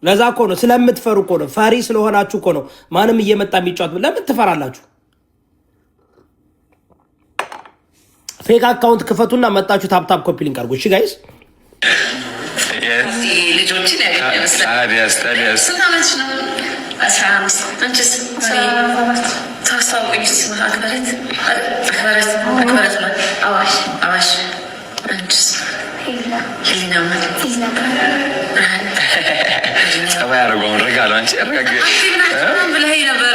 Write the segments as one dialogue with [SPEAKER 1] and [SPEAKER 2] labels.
[SPEAKER 1] ለዛ እኮ ነው ስለምትፈሩ እኮ ነው ፈሪ ስለሆናችሁ እኮ ነው ማንም እየመጣ የሚጫወት ለምን ትፈራላችሁ ፌክ አካውንት ክፈቱና መጣችሁ ታፕታፕ ኮፒ ሊንክ አድርጉ እሺ ጋይስ
[SPEAKER 2] ልጆችን ያያስ ጸባይ አረጋውን ረጋሉ አንቺ ረጋግ ብለኸኝ ነበረ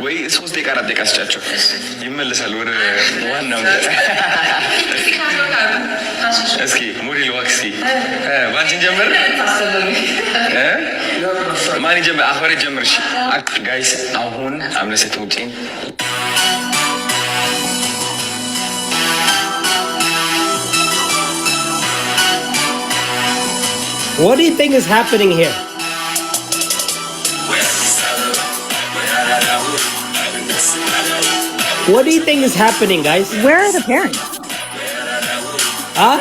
[SPEAKER 2] ወይ 3 ደቂቃ 4 ደቂቃ ስጫቸው ይመለሳል ወደ ዋናው እስኪ ሞዴል ዋክሲ ባንቺን ጀምር ማን ጀምር አፈር ጀምር እሺ ጋይስ አሁን አምለሰት ውጪን
[SPEAKER 1] What do you think is happening here? What do you think is happening, guys?
[SPEAKER 3] Where are the parents?
[SPEAKER 1] Huh?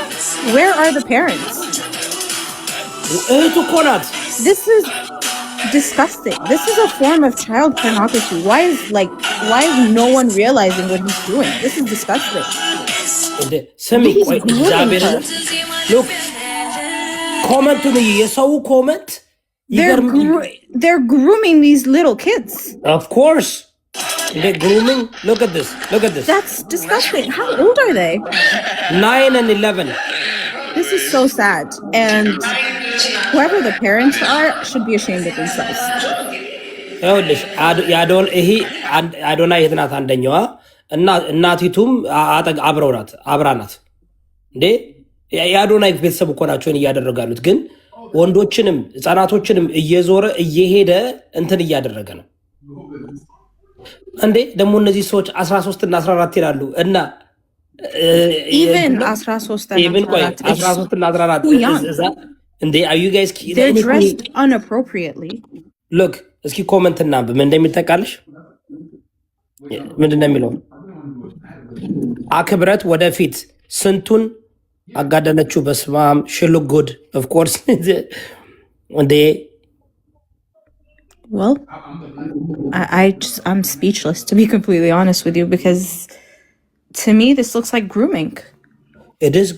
[SPEAKER 3] Where are the parents? This is disgusting. This is a form of child pornography. Why is no one realizing what he's doing? This is disgusting.
[SPEAKER 1] Look. Comment to me, yes, comment.
[SPEAKER 3] They're grooming these little kids.
[SPEAKER 1] Of course, they're grooming. Look at this. Look at this.
[SPEAKER 3] That's disgusting. How old are they?
[SPEAKER 1] 9 and 11.
[SPEAKER 3] This is so sad, and whoever the parents are should be ashamed of themselves.
[SPEAKER 1] I don't know የትናት አንደኛዋ እናቲቱም አብራናት እንዴ ያዶናይ ቤተሰብ እኮ ናቸው እያደረጋሉት ግን ወንዶችንም ህፃናቶችንም እየዞረ እየሄደ እንትን እያደረገ ነው እንዴ ደግሞ እነዚህ ሰዎች 13 እና 14 ይላሉ እና
[SPEAKER 3] even 13 and
[SPEAKER 1] 14 እንዴ are you guys
[SPEAKER 3] they're dressed inappropriately
[SPEAKER 1] look እስኪ ኮሜንት እና ምን እንደሚጠቃልሽ ምንድነው የሚለው አክብረት ወደፊት ስንቱን አጋደለችው በስማም she look good of course they
[SPEAKER 3] well I'm speechless to be completely honest with you because to me this looks like grooming.
[SPEAKER 1] It is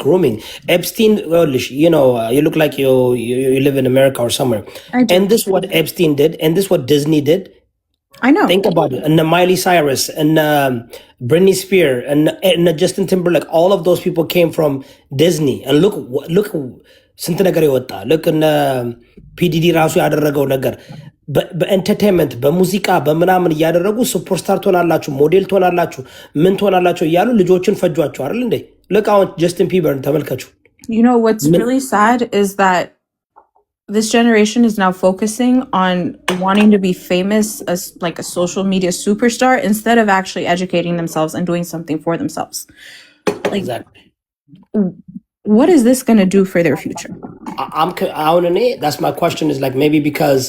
[SPEAKER 1] grooming. Epstein, well, you know, you look like you live in America or somewhere. And this what Epstein did and this what Disney did.
[SPEAKER 3] I know.
[SPEAKER 1] Think about it. And Miley Cyrus and Britney Spears and Justin Timberlake, all of those people came from Disney. And look ስንት ነገር ይወጣ look in PDD ራሱ ያደረገው ነገር በኤንተርቴይንመንት በሙዚቃ በመናምን ያደረጉ ሱፐርስታር ትሆናላችሁ ሞዴል ትሆናላችሁ ምን ትሆናላችሁ እያሉ ልጆችን ፈጇቸው አይደል እንዴ look አሁን ጀስቲን ቢበርን ተመልከቱ.
[SPEAKER 3] You know what's really sad is that this generation is now focusing on wanting to be famous as like a social media superstar instead of actually educating themselves and doing something for themselves. Like,
[SPEAKER 1] exactly.
[SPEAKER 3] What is this going to do for their future?
[SPEAKER 1] That's my question is like maybe because,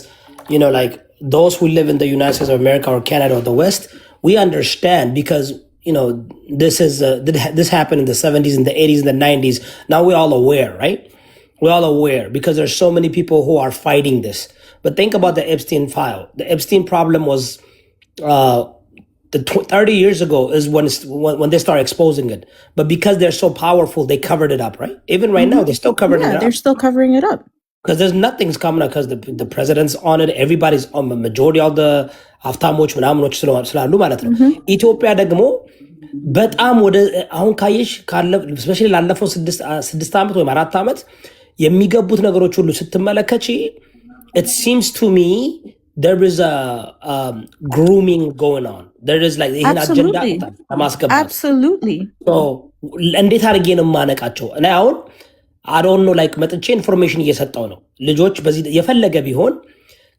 [SPEAKER 1] you know, like those who live in the United States of America or Canada or the West, we understand because, you know, this happened in the 70s and the 80s and the 90s. Now we're all aware, right? We're all aware because there's so many people who are fighting this. But think about the Epstein file. The Epstein problem was 30 years ago is when they start exposing it. But because they're so powerful, they covered it up, right? Even right now, they're still covering it up.
[SPEAKER 3] They're still covering it up.
[SPEAKER 1] Because there's nothing's coming up because the president's on it. Everybody's on the majority of the ሀብታሞች ምናምኖች ስላሉ ማለት ነው ኢትዮጵያ ደግሞ በጣም ወደ አሁን ካየሽ ስፔሻሊ ላለፈው 6 ዓመት ወይ 4 ዓመት የሚገቡት ነገሮች ሁሉ ስትመለከቺ it seems to me there is a grooming going on. There is like ይሄን አጀንዳ ለማስገባት
[SPEAKER 3] absolutely
[SPEAKER 1] so እንዴት አድርጌ ነው ማነቃቸው እና አሁን I don't know like መጥቼ ኢንፎርሜሽን እየሰጠው ነው ልጆች በዚህ የፈለገ ቢሆን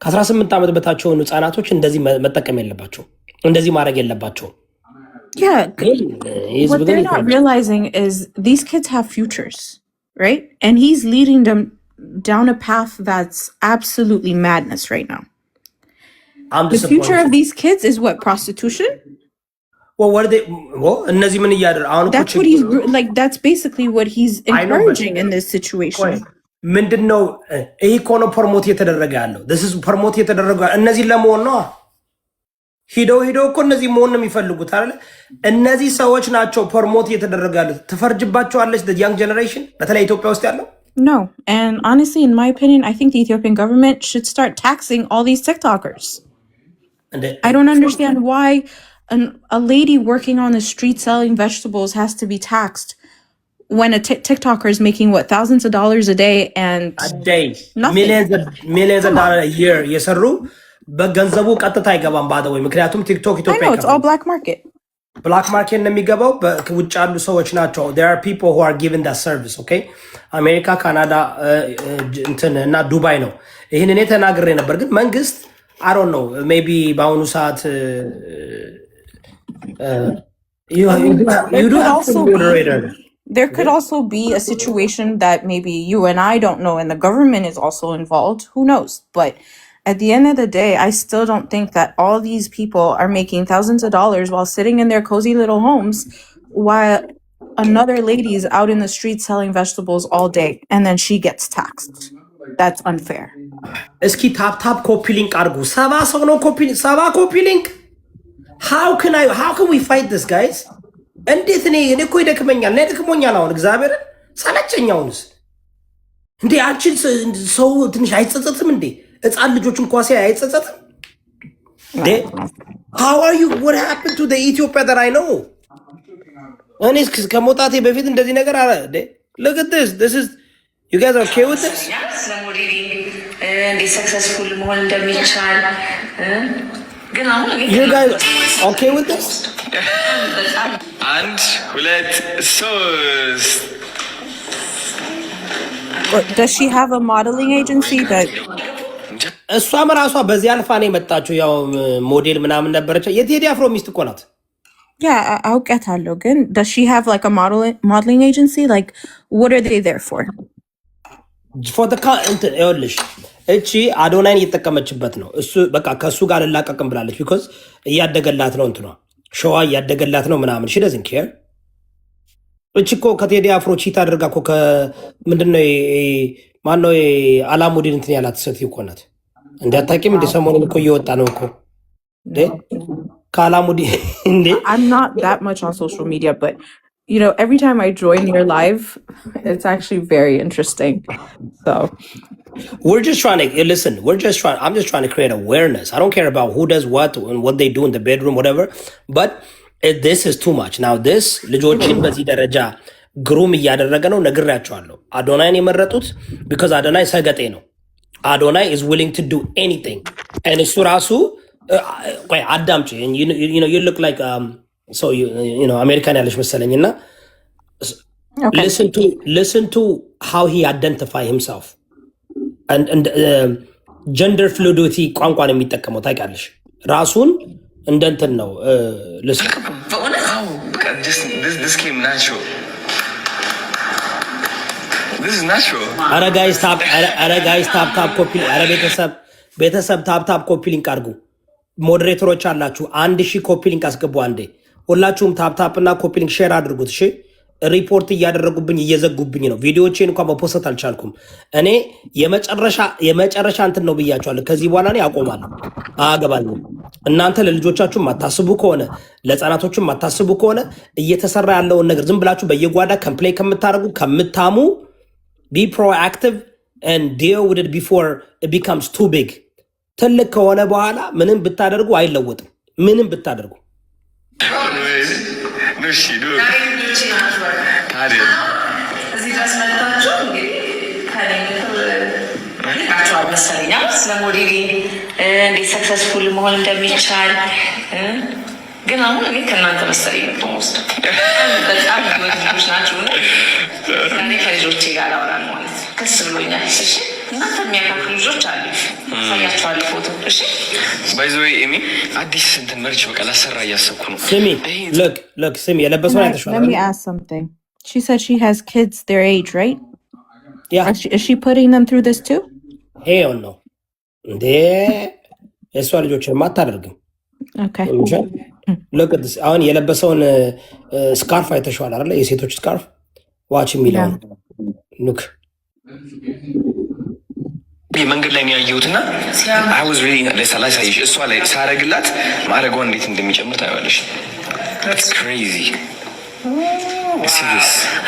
[SPEAKER 1] ከ18 ዓመት በታች ሆኑ ህፃናቶች እንደዚህ መጠቀም የለባቸው እንደዚህ ማድረግ የለባቸው.
[SPEAKER 3] Yeah, what they're not realizing is these kids have futures, right? And he's leading them down a path that's absolutely madness right now. The future of these kids is what? Prostitution?
[SPEAKER 1] Well, what are they? Well, that's what he's
[SPEAKER 3] like. That's basically what he's encouraging in this situation.
[SPEAKER 1] ምንድነው ይሄ ኮኖ ፕሮሞት እየተደረገ ያለው this is ፕሮሞት እየተደረገ እነዚህ ለመሆን ነው ሂደው እኮ እነዚህ መሆን ነው የሚፈልጉት አይደል እነዚህ ሰዎች ናቸው ፕሮሞት እየተደረገ ያሉት ትፈርጅባቸዋለች the young generation በተለይ ኢትዮጵያ ውስጥ ያለው
[SPEAKER 3] No, and honestly, in my opinion, I think the Ethiopian government should start taxing all these TikTokers. I don't understand why a lady working on the street selling vegetables has to be taxed when a TikToker is making what, thousands of dollars a day and
[SPEAKER 1] a day,
[SPEAKER 3] nothing.
[SPEAKER 1] millions of dollars a year. የሰሩ በገንዘቡ ቀጥታ አይገባም ባደው ምክንያቱም ቲክቶክ ኢትዮጵያ
[SPEAKER 3] I know, it's all black market.
[SPEAKER 1] Black market ነው የሚገባው በውጭ ያሉ ሰዎች ናቸው there are people who are given that service okay አሜሪካ ካናዳ እንትን እና ዱባይ ነው ይሄን እኔ ተናግሬ ነበር ግን መንግስት I don't know maybe በአሁኑ ሰዓት you do also
[SPEAKER 3] there could also be a situation that maybe you and I don't know and the government is also involved who knows but at the end of the day, I still don't think that all these people are making thousands of dollars while sitting in their cozy little homes while another lady is out in the street selling vegetables all day and then she gets taxed. That's unfair.
[SPEAKER 1] Eski tap copy link argu. Saba sono copy link. How can we fight this guys? እንዴት እኔ እኮ ይደክመኛል ነድክሞኛል አሁን እግዚአብሔር ሰለቸኛውንስ እንዴ አንቺን ሰው ትንሽ አይጸጸትም እንዴ ሕፃን ልጆች እንኳን ሲያይ አይጸጸትም እንዴ how are you what happened to the Ethiopia that I know እኔ ከሞታቴ በፊት እንደዚህ ነገር አለ እንዴ look at this is you guys are okay with this
[SPEAKER 2] እንዴ successful መሆን እንደሚቻል ግን አሁን
[SPEAKER 1] you guys okay with this
[SPEAKER 2] and ሁለት ሶስት
[SPEAKER 3] Does she have a modeling agency that
[SPEAKER 1] እሷም ራሷ በዚህ አልፋ ነው የመጣችው ያው ሞዴል ምናምን ነበረች የቴዲ አፍሮ ሚስት እኮ ናት
[SPEAKER 3] Yeah, አውቃታለሁ ግን does she have like a modeling agency like what are they there for
[SPEAKER 1] the ይኸውልሽ እቺ አዶናይን እየተጠቀመችበት ነው እሱ በቃ ከሱ ጋር ልላቀቅም ብላለች because እያደገላት ነው እንትኗ ሸዋ እያደገላት ነው ምናምን she doesn't care እቺ እኮ ከቴዲ አፍሮ ቺት አድርጋ እኮ ምንድነው ማነው አላሙዲን እንትን ያላት ሴትዮ እኮ ናት እንዳታቂም እንደ ሰሞኑን እኮ እየወጣ ነው እኮ እንዴ ካላሙዲ እንዴ
[SPEAKER 3] I'm not that much on social media but you know every time I join your live it's actually very interesting so
[SPEAKER 1] we're just trying to listen I'm just trying to create awareness I don't care about who does what and what they do in the bedroom whatever but this is too much now this ልጆችን በዚህ ደረጃ ግሩም እያደረገ ነው ነግራቸዋለሁ አዶናይን የመረጡት because አዶናይ ሰገጤ ነው አዶናይ is willing to do anything and እሱ ራሱ ቆይ አዳምጪ you know you look like so you know አሜሪካን ያለሽ መሰለኝና listen to how he identify himself and gender fluidity ቋንቋን የሚጠቀመው ታውቂያለሽ ራሱን እንደንትን ነው listen
[SPEAKER 2] this came natural this is natural
[SPEAKER 1] አረ ጋይስ ታፕ ኮፒ አረ ቤተሰብ ታፕ ኮፒ ሊንክ አድርጉ ሞዴሬተሮች አላችሁ 1000 ኮፒ ሊንክ አስገቡ አንዴ ሁላችሁም ታፕ እና ኮፒ ሊንክ ሼር አድርጉት እሺ ሪፖርት እያደረጉብኝ እየዘጉብኝ ነው ቪዲዮዎችን እንኳን በፖስት አልቻልኩም እኔ የመጨረሻ እንትን ነው ብያቸዋለሁ ከዚህ በኋላ እኔ አቆማለሁ አገባለሁ እናንተ ለልጆቻችሁ ማታስቡ ከሆነ ለጻናቶቹ ማታስቡ ከሆነ እየተሰራ ያለውን ነገር ዝም ብላችሁ በየጓዳ ኮምፕሌን ከምታረጉ ከምታሙ be proactive and deal with it before it becomes too big ትልቅ ከሆነ በኋላ ምንም ብታደርጉ አይለወጥም ምንም ብታደርጉ
[SPEAKER 2] ስለ ሞዴሊንግ እንዴት ሰክሰስፉል መሆን እንደሚቻል ግን አሁን እኔ ከእናንተ መሰለኝ ወስድ በጣም ልጆች ናቸው እኔ ከልጆቼ ጋር አወራለሁ ማለት ከስ ብሎኛል እሺ እናንተ የሚያካፍሉ ልጆች አሉ ሳያቸዋለሁ ፎቶ እሺ ባይ ዘ ዌይ ኤሚ አዲስ እንትን መርጭ በቃ ላሰራ እያሰብኩ ነው
[SPEAKER 1] ስሚ look ስሚ የለበሰው አይተሽዋል
[SPEAKER 3] Let me ask something she said she has kids their age right
[SPEAKER 1] yeah
[SPEAKER 3] is she putting them through this too
[SPEAKER 1] hell no እንዴ እሷ ልጆችን ማታደርግም
[SPEAKER 3] okay
[SPEAKER 1] look at this አሁን የለበሰውን ስካርፍ አይተሽዋል አይደል የሴቶች ስካርፍ ዋች የሚለው look
[SPEAKER 4] መንገድ ላይ ነው ያየሁትና I was really ለሳላሳይሽ እሷ ላይ ሳረግላት ማረጓን እንዴት እንደሚጨምር ታያለሽ። It's crazy.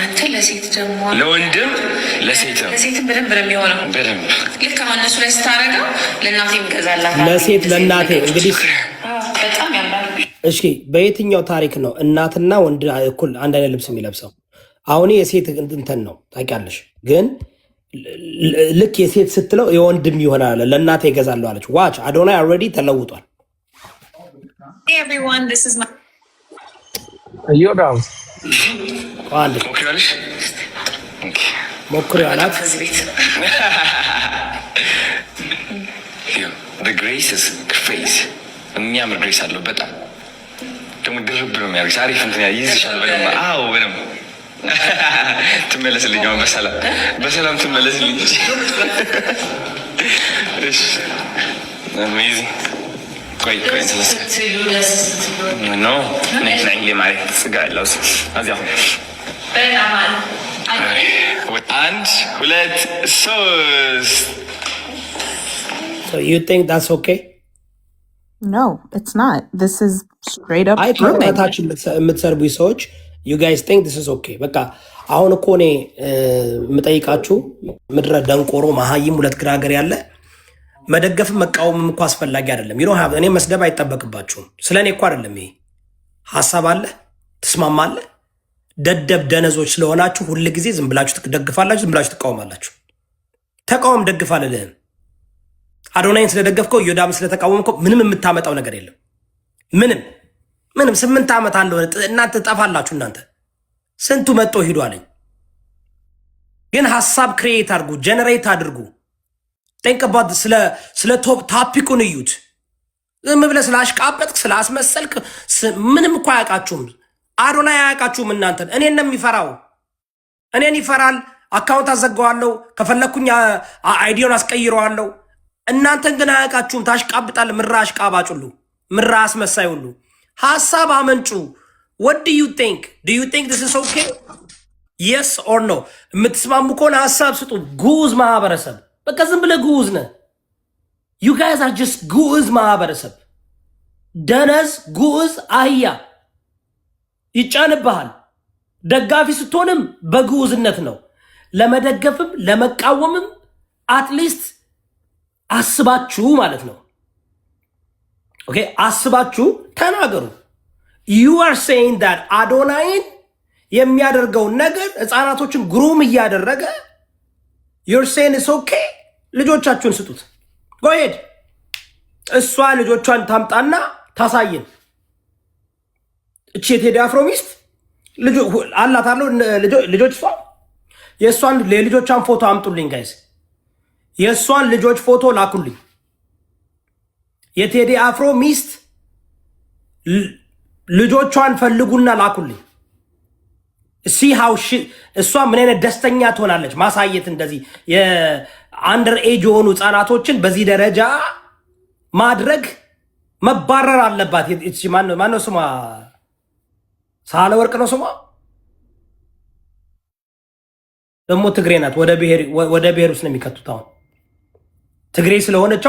[SPEAKER 2] አንተ ለሴት ደግሞ
[SPEAKER 4] ለወንድም ለሴትም
[SPEAKER 2] በደንብ ነው የሚሆነው።
[SPEAKER 4] በደንብ
[SPEAKER 2] ልክ እነሱ ላይ ስታረገው ለእናቴም ገዛላታል።
[SPEAKER 1] ለሴት ለእናቴ እንግዲህ
[SPEAKER 2] በጣም ያምራል።
[SPEAKER 1] እሺ በየትኛው ታሪክ ነው እናትና ወንድ እኩል አንድ አይነት ልብስ የሚለብሰው? አሁን የሴት እንትን ነው ታውቂያለሽ። ግን ልክ የሴት ስትለው የወንድም ይሆናል ለእናቴ ይገዛለሁ አለች። ዋች አዶናይ ኦልሬዲ ተለውጧል። አንድ
[SPEAKER 4] ሞክራለሽ
[SPEAKER 1] ሞክሪ አላት።
[SPEAKER 4] The grace is crazy. የሚያምር ግሬስ አለው በጣም ደግሞ ድርብ ነው የሚያደርግሽ። አሪፍ እንትን ይይዝሻል በደንብ። አዎ በደንብ ትመለስልኝ። አሁን በሰላም ትመለስልኝ። እሺ አሜዚንግ። ቆይ ኖ ነኝ ለማለት ስጋ ያለው እዚያ አንድ ሁለት ሶስት
[SPEAKER 1] So you think that's okay?
[SPEAKER 3] No, it's not. This is straight up
[SPEAKER 1] I ታች የምትሰርቡ ሰዎች you guys think this is okay? በቃ አሁን እኮ እኔ የምጠይቃችሁ ምድረ ደንቆሮ መሀይም ሁለት ግራገር ያለ መደገፍም መቃወምም እኮ አስፈላጊ አይደለም። you don't have እኔ መስደብ አይጠበቅባችሁም። ስለኔ እኮ አይደለም ይሄ ሐሳብ አለ ትስማማለህ። ደደብ ደነዞች ስለሆናችሁ ሁሉ ጊዜ ዝም ብላችሁ ትደግፋላችሁ፣ ዝም ብላችሁ ትቃወማላችሁ። ተቃወም ደግፍ አልልህም። አዶናይን ስለደገፍከው ዮዳም ስለተቃወምከው ምንም የምታመጣው ነገር የለም። ምንም 8 ዓመት አንድ ሆነ እናንተ ጠፋላችሁ። እናንተ ስንቱ መጥቶ ሂዱ አለኝ። ግን ሐሳብ ክሬት አድርጉ፣ ጀነሬት አድርጉ። ጠንቀባት ስለ ቶፒኩን እዩት። ዝም ብለህ ስላሽቃበጥክ ስላስመሰልክ ምንም እኮ አያውቃችሁም። አዶናይ አያውቃችሁም እናንተን። እኔን ነው የሚፈራው። እኔን ይፈራል። አካውንት አዘጋዋለሁ፣ ከፈለኩኝ አይዲዮን አስቀይረዋለሁ። እናንተን ግን አያውቃችሁም። ታሽቃብጣል። ምራ አሽቃባጭ ሁሉ፣ ምራ አስመሳይ ሁሉ። ሐሳብ አመንጩ። what do you think this is okay? yes or no? የምትስማሙ ከሆነ ሐሳብ ስጡ። ጉዝ ማህበረሰብ በቃ ዝም ብለህ ጉዝ ነህ። you guys are just ጉዝ ማህበረሰብ። ደነዝ ጉዝ አህያ ይጫንብሃል። ደጋፊ ስትሆንም በጉዝነት ነው። ለመደገፍም ለመቃወምም አትሊስት አስባችሁ ማለት ነው። ኦኬ አስባችሁ ተናገሩ። you are saying that አዶናይን የሚያደርገውን ነገር ህፃናቶችን ግሩም እያደረገ you're saying it's okay? ልጆቻችሁን ስጡት። go ahead እሷ ልጆቿን ታምጣና ታሳየን። እቺ የቴዲ አፍሮ ሚስት አላት አለው ልጆች እሷ የእሷን የልጆቿን ፎቶ አምጡልኝ ጋይስ። የእሷን ልጆች ፎቶ ላኩልኝ። የቴዲ አፍሮ ሚስት ልጆቿን ፈልጉና ላኩልኝ። ሲ ሃው እሷ ምን አይነት ደስተኛ ትሆናለች ማሳየት። እንደዚህ የአንደር ኤጅ የሆኑ ህፃናቶችን በዚህ ደረጃ ማድረግ መባረር አለባት። ማነው ስሟ? ሳለ ወርቅ ነው ስሟ። ደግሞ ትግሬ ናት። ወደ ብሔር ውስጥ ነው የሚከቱት። አሁን ትግሬ ስለሆነች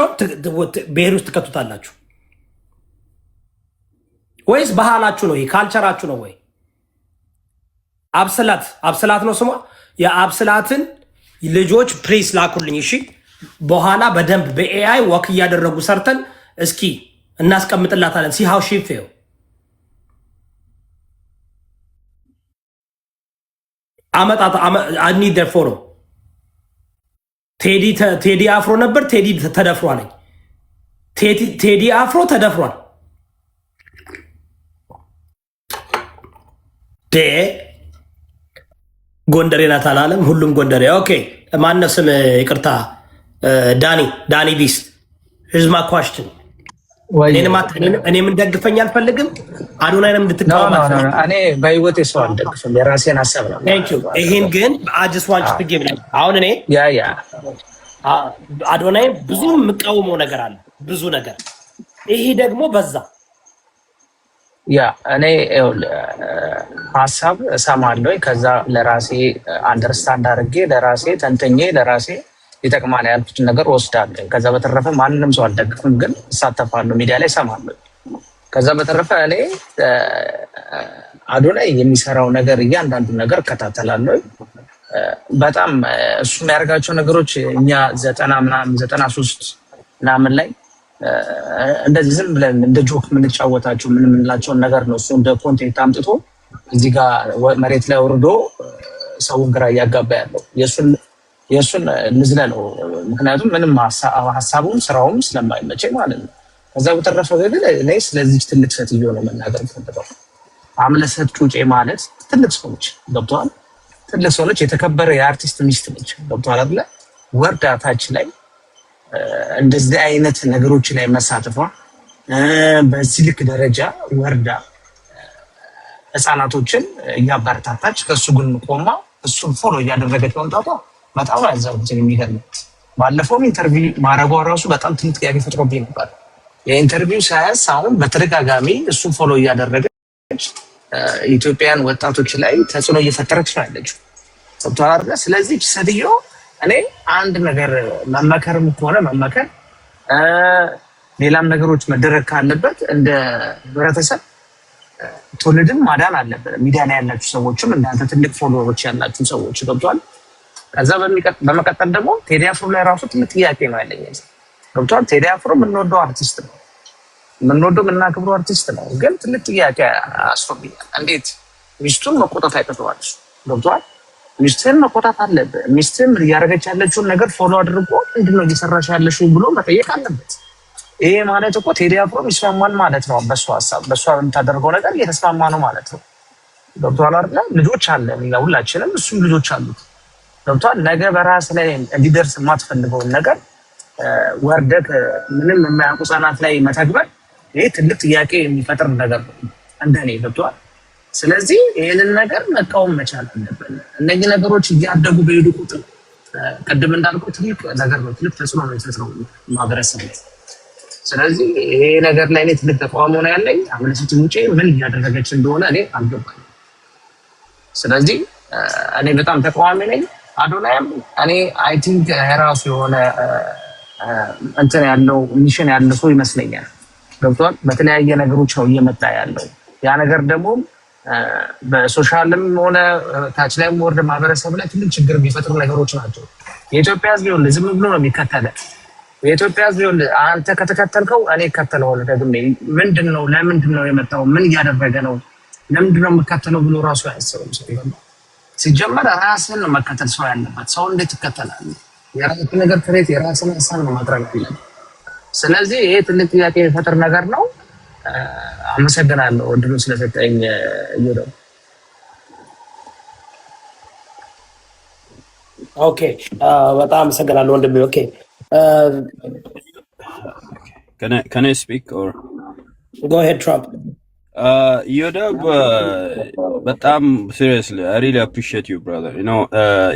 [SPEAKER 1] ብሔር ውስጥ ትከቱታላችሁ ወይስ ባህላችሁ ነው? ይሄ ካልቸራችሁ ነው ወይ? አብስላት ነው ስሟ። የአብስላትን ልጆች ፕሌስ ላኩልኝ እሺ። በኋላ በደንብ በኤአይ ወክ እያደረጉ ሰርተን እስኪ እናስቀምጥላታለን። ሲ ሃው ሺ ፌል አመጣት አይ ኒድ ዴር ፎቶ። ቴዲ አፍሮ ነበር። ቴዲ ተደፍሯል። ቴዲ አፍሮ ተደፍሯል። ጎንደሬ ናት አላለም? ሁሉም ጎንደሬ። ኦኬ ማነው ስም? ይቅርታ ዳኒ ቢስት ሂርዝ ማይ ኳስችን። እኔ የምንደግፈኝ አልፈልግም። አዶናይንም እንድትቃወም
[SPEAKER 5] እኔ በህይወቴ ሰው አልደግፍም። የራሴን ሀሳብ ነው።
[SPEAKER 1] ይሄን ግን አጅስ ዋንች ትጌም አሁን እኔ አዶናይ ብዙ የምቃወመው ነገር አለ፣ ብዙ ነገር። ይሄ ደግሞ በዛ
[SPEAKER 5] ያ እኔ ሀሳብ እሰማለሁ። ከዛ ለራሴ አንደርስታንድ አድርጌ ለራሴ ተንተኜ ለራሴ ይጠቅማል ያልኩትን ነገር ወስዳለሁ። ከዛ በተረፈ ማንንም ሰው አልደግፍም፣ ግን እሳተፋለሁ፣ ሚዲያ ላይ እሰማለሁ። ከዛ በተረፈ እኔ አዶናይ የሚሰራው ነገር እያንዳንዱ ነገር እከታተላለሁ። በጣም እሱ የሚያደርጋቸው ነገሮች እኛ 93 ምናምን ላይ እንደዚህ ዝም ብለን እንደ ጆክ የምንጫወታቸው ምን የምንላቸውን ነገር ነው እሱ እንደ ኮንቴንት አምጥቶ እዚህ ጋር መሬት ላይ ወርዶ ሰውን ግራ እያጋባ ያለው የእሱን ንዝለለው። ምክንያቱም ምንም ሀሳቡም ስራውም ስለማይመቸኝ ማለት ነው። ከዛ በተረፈ ግን እኔ ስለዚህ ትልቅ ሴትዮ ነው መናገር ፈልገው። አምለሰት ጩጬ ማለት ትልቅ ሰው ነች፣ ገብቶሃል? ትልቅ ሰው ነች፣ የተከበረ የአርቲስት ሚስት ነች፣ ገብቶሃል አይደለ? ወርዳ ታች ላይ እንደዚህ አይነት ነገሮች ላይ መሳተፏ በዚህ ልክ ደረጃ ወርዳ ህፃናቶችን እያበረታታች ከእሱ ግን ቆማ እሱን ፎሎ እያደረገች መምጣቷ በጣም ያዛሩት የሚገርም። ባለፈውም ኢንተርቪው ማድረጓ ራሱ በጣም ትልቅ ጥያቄ ፈጥሮብኝ ነበር። የኢንተርቪው ሳያንስ አሁን በተደጋጋሚ እሱን ፎሎ እያደረገች ኢትዮጵያን ወጣቶች ላይ ተጽዕኖ እየፈጠረች ነው ያለችው። ሰብቷል። ስለዚህ ሴትዮ እኔ አንድ ነገር መመከርም ከሆነ መመከር፣ ሌላም ነገሮች መደረግ ካለበት እንደ ህብረተሰብ ትውልድን ማዳን አለበት። ሚዲያ ላይ ያላችሁ ሰዎችም እንዳንተ ትልቅ ፎሎወሮች ያላችሁ ሰዎች ገብቷል። ከዛ በመቀጠል ደግሞ ቴዲ አፍሮ ላይ ራሱ ትልቅ ጥያቄ ነው ያለኝ። ገብቷል። ቴዲ አፍሮ የምንወደው አርቲስት ነው፣ የምንወደው የምናከብረው አርቲስት ነው። ግን ትልቅ ጥያቄ አስቶብኛል። እንዴት ሚስቱን መቆጣት አይቀጥዋል? ገብቷል። ሚስትህን መቆጣት አለብህ። ሚስትህን እያደረገች ያለችውን ነገር ፎሎ አድርጎ ምንድነው እየሰራሽ ያለሽው ብሎ መጠየቅ አለበት። ይሄ ማለት እኮ ቴዲ አፍሮ ይስማማል ማለት ነው። በእሷ ሀሳብ በእሷ የምታደርገው ነገር እየተስማማ ነው ማለት ነው። ገብቷል አይደለ? ልጆች አለን ሁላችንም፣ እሱም ልጆች አሉት። ገብቷል። ነገ በራስ ላይ እንዲደርስ የማትፈልገውን ነገር ወርደህ ምንም የማያውቁ ህጻናት ላይ መተግበር ይሄ ትልቅ ጥያቄ የሚፈጥር ነገር ነው እንደኔ። ገብቷል። ስለዚህ ይህንን ነገር መቃወም መቻል አለብን። እነዚህ ነገሮች እያደጉ በሄዱ ቁጥር ቅድም እንዳልኩት ትልቅ ነገር ነው፣ ትልቅ ተጽዕኖ ነው የሚፈጥረው ማህበረሰብ። ስለዚህ ይሄ ነገር ላይ እኔ ትልቅ ተቃውሞ ነው ያለኝ። አምለሰት ውጪ ምን እያደረገች እንደሆነ እኔ አልገባኝም። ስለዚህ እኔ በጣም ተቃዋሚ ነኝ። አዶናይም እኔ አይ ቲንክ የራሱ የሆነ እንትን ያለው ሚሽን ያለው ሰው ይመስለኛል። ገብቷል። በተለያየ ነገሮች ነው እየመጣ ያለው። ያ ነገር ደግሞ በሶሻልም ሆነ ታች ላይ ወርደ ማህበረሰብ ላይ ትልቅ ችግር የሚፈጥሩ ነገሮች ናቸው። የኢትዮጵያ ሕዝብ ይኸውልህ ዝም ብሎ ነው የሚከተለው። የኢትዮጵያ ሕዝብ ይኸውልህ አንተ ከተከተልከው እኔ እከተለዋለሁ ደግሜ። ምንድን ነው ለምንድን ነው የመጣው? ምን እያደረገ ነው? ለምንድን ነው የምከተለው ብሎ ራሱ አያስብም ሰው ይሆናል። ሲጀመር ራስን ነው መከተል ሰው ያለበት። ሰው እንዴት ትከተላለህ? የራስን ነገር ክሬት የራስን ሀሳብ ነው ማድረግ ያለብህ። ስለዚህ ይሄ ትልቅ ጥያቄ የሚፈጥር ነገር ነው። አመሰግናለሁ እድሉን ስለሰጠኝ። ይሮ
[SPEAKER 1] ኦኬ፣ በጣም አመሰግናለሁ ወንድሜ። ኦኬ
[SPEAKER 6] can I speak or
[SPEAKER 1] go ahead Trump?
[SPEAKER 6] ዮዳብ በጣም seriously I really appreciate you brother. You know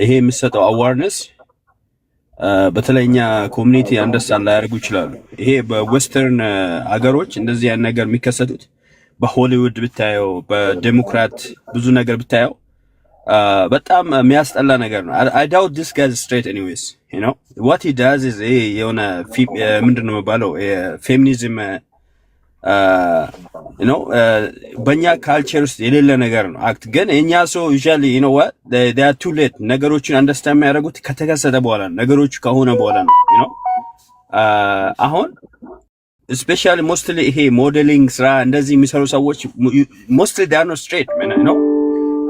[SPEAKER 6] ይሄ የምሰጠው awareness በተለይኛ ኮሚኒቲ አንደርስታንድ ላያደርጉ ይችላሉ። ይሄ በዌስተርን አገሮች እንደዚህ ያን ነገር የሚከሰቱት በሆሊውድ ብታየው፣ በዴሞክራት ብዙ ነገር ብታየው በጣም የሚያስጠላ ነገር ነው። I doubt this guy is straight anyways, you know what he does is ይሄ የሆነ ምንድነው የሚባለው ፌሚኒዝም you know በእኛ ካልቸር ውስጥ የሌለ ነገር ነው አክት። ግን እኛ ሰው usually you know what they are too late ነገሮችን አንደርስታንድ የሚያደርጉት ከተከሰተ በኋላ ነው፣ ነገሮቹ ከሆነ በኋላ ነው። you know አሁን especially mostly ይሄ ሞዴሊንግ ስራ እንደዚህ የሚሰሩ ሰዎች mostly they are not straight, you know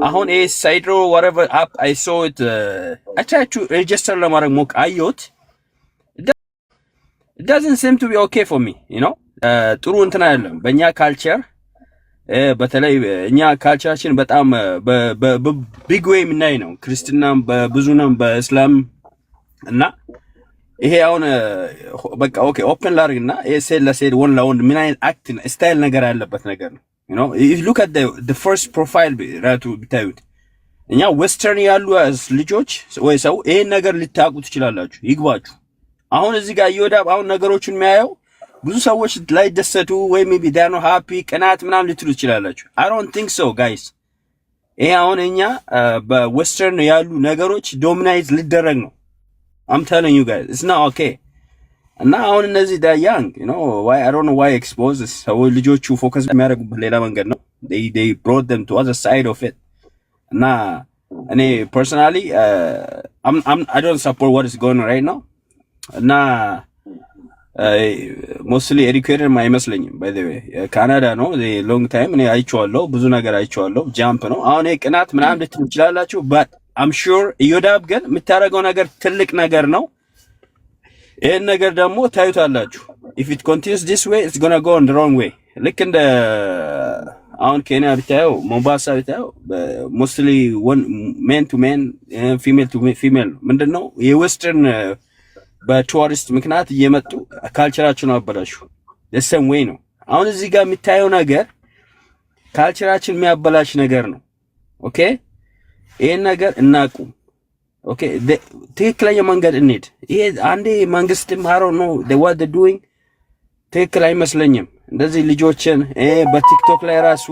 [SPEAKER 6] አሁን ይሄ ሳይድሮ whatever app I saw it I tried to register ለማድረግ ሞክ አየሁት። it doesn't seem to be okay for me, you know ጥሩ እንትን አይደለም በእኛ ካልቸር። በተለይ እኛ ካልቸራችን በጣም በቢግ ዌይ የምናይ ነው። ክርስትናም በብዙ ነው፣ በእስላም እና ይሄ አሁን በቃ ኦኬ ኦፕን ላርግና ይሄ ሴል ለሴል ወን ለወንድ ምን አይነት አክት ስታይል ነገር ያለበት ነገር ነው። you know if you look at the first profile ራቱ ብታዩት እኛ ዌስተርን ያሉ ልጆች ወይ ሰው ይሄን ነገር ልታውቁ ትችላላችሁ፣ ይግባችሁ። አሁን እዚህ ጋር ይወዳብ አሁን ነገሮችን የሚያየው ብዙ ሰዎች ላይ ደሰቱ ወይ ሜቢ they are not happy ቅናት ምናምን ልትሉ ትችላላችሁ። I don't think so guys። ይሄ አሁን እኛ በዌስተርን ያሉ ነገሮች ዶሚናይዝ ሊደረግ ነው። I'm telling you guys it's not okay። እና አሁን እነዚህ young you know why I don't know why expose ሰው ልጆቹ ፎከስ የሚያደርጉበት ሌላ መንገድ ነው። they brought them to other side of it። እና እኔ personally I don't support what is going on right now። እና mostly educated አይመስለኝም by the way ካናዳ ነው long time እኔ አይቼዋለሁ፣ ብዙ ነገር አይቼዋለሁ። ጃምፕ ነው አሁን ቅናት ምናምን ልትሉ ትችላላችሁ but I'm sure እዮዳብ ግን የምታደርገው ነገር ትልቅ ነገር ነው። ይሄን ነገር ደግሞ ታዩታላችሁ። if it continues this way it's going to go in the wrong way። ልክ እንደ አሁን ኬንያ ብታየው ሞምባሳ ብታየው mostly one man to man female to female ምንድነው የዌስተርን በቱሪስት ምክንያት እየመጡ ካልቸራችን አበላሹ። the same way ነው አሁን እዚህ ጋር የሚታየው ነገር ካልቸራችን የሚያበላሽ ነገር ነው። ኦኬ ይሄን ነገር እናቁ። ኦኬ ትክክለኛ መንገድ እንሂድ። ይሄ አንዴ መንግስትም አሮ ነው what they doing ትክክል አይመስለኝም። እንደዚህ ልጆችን በቲክቶክ ላይ ራሱ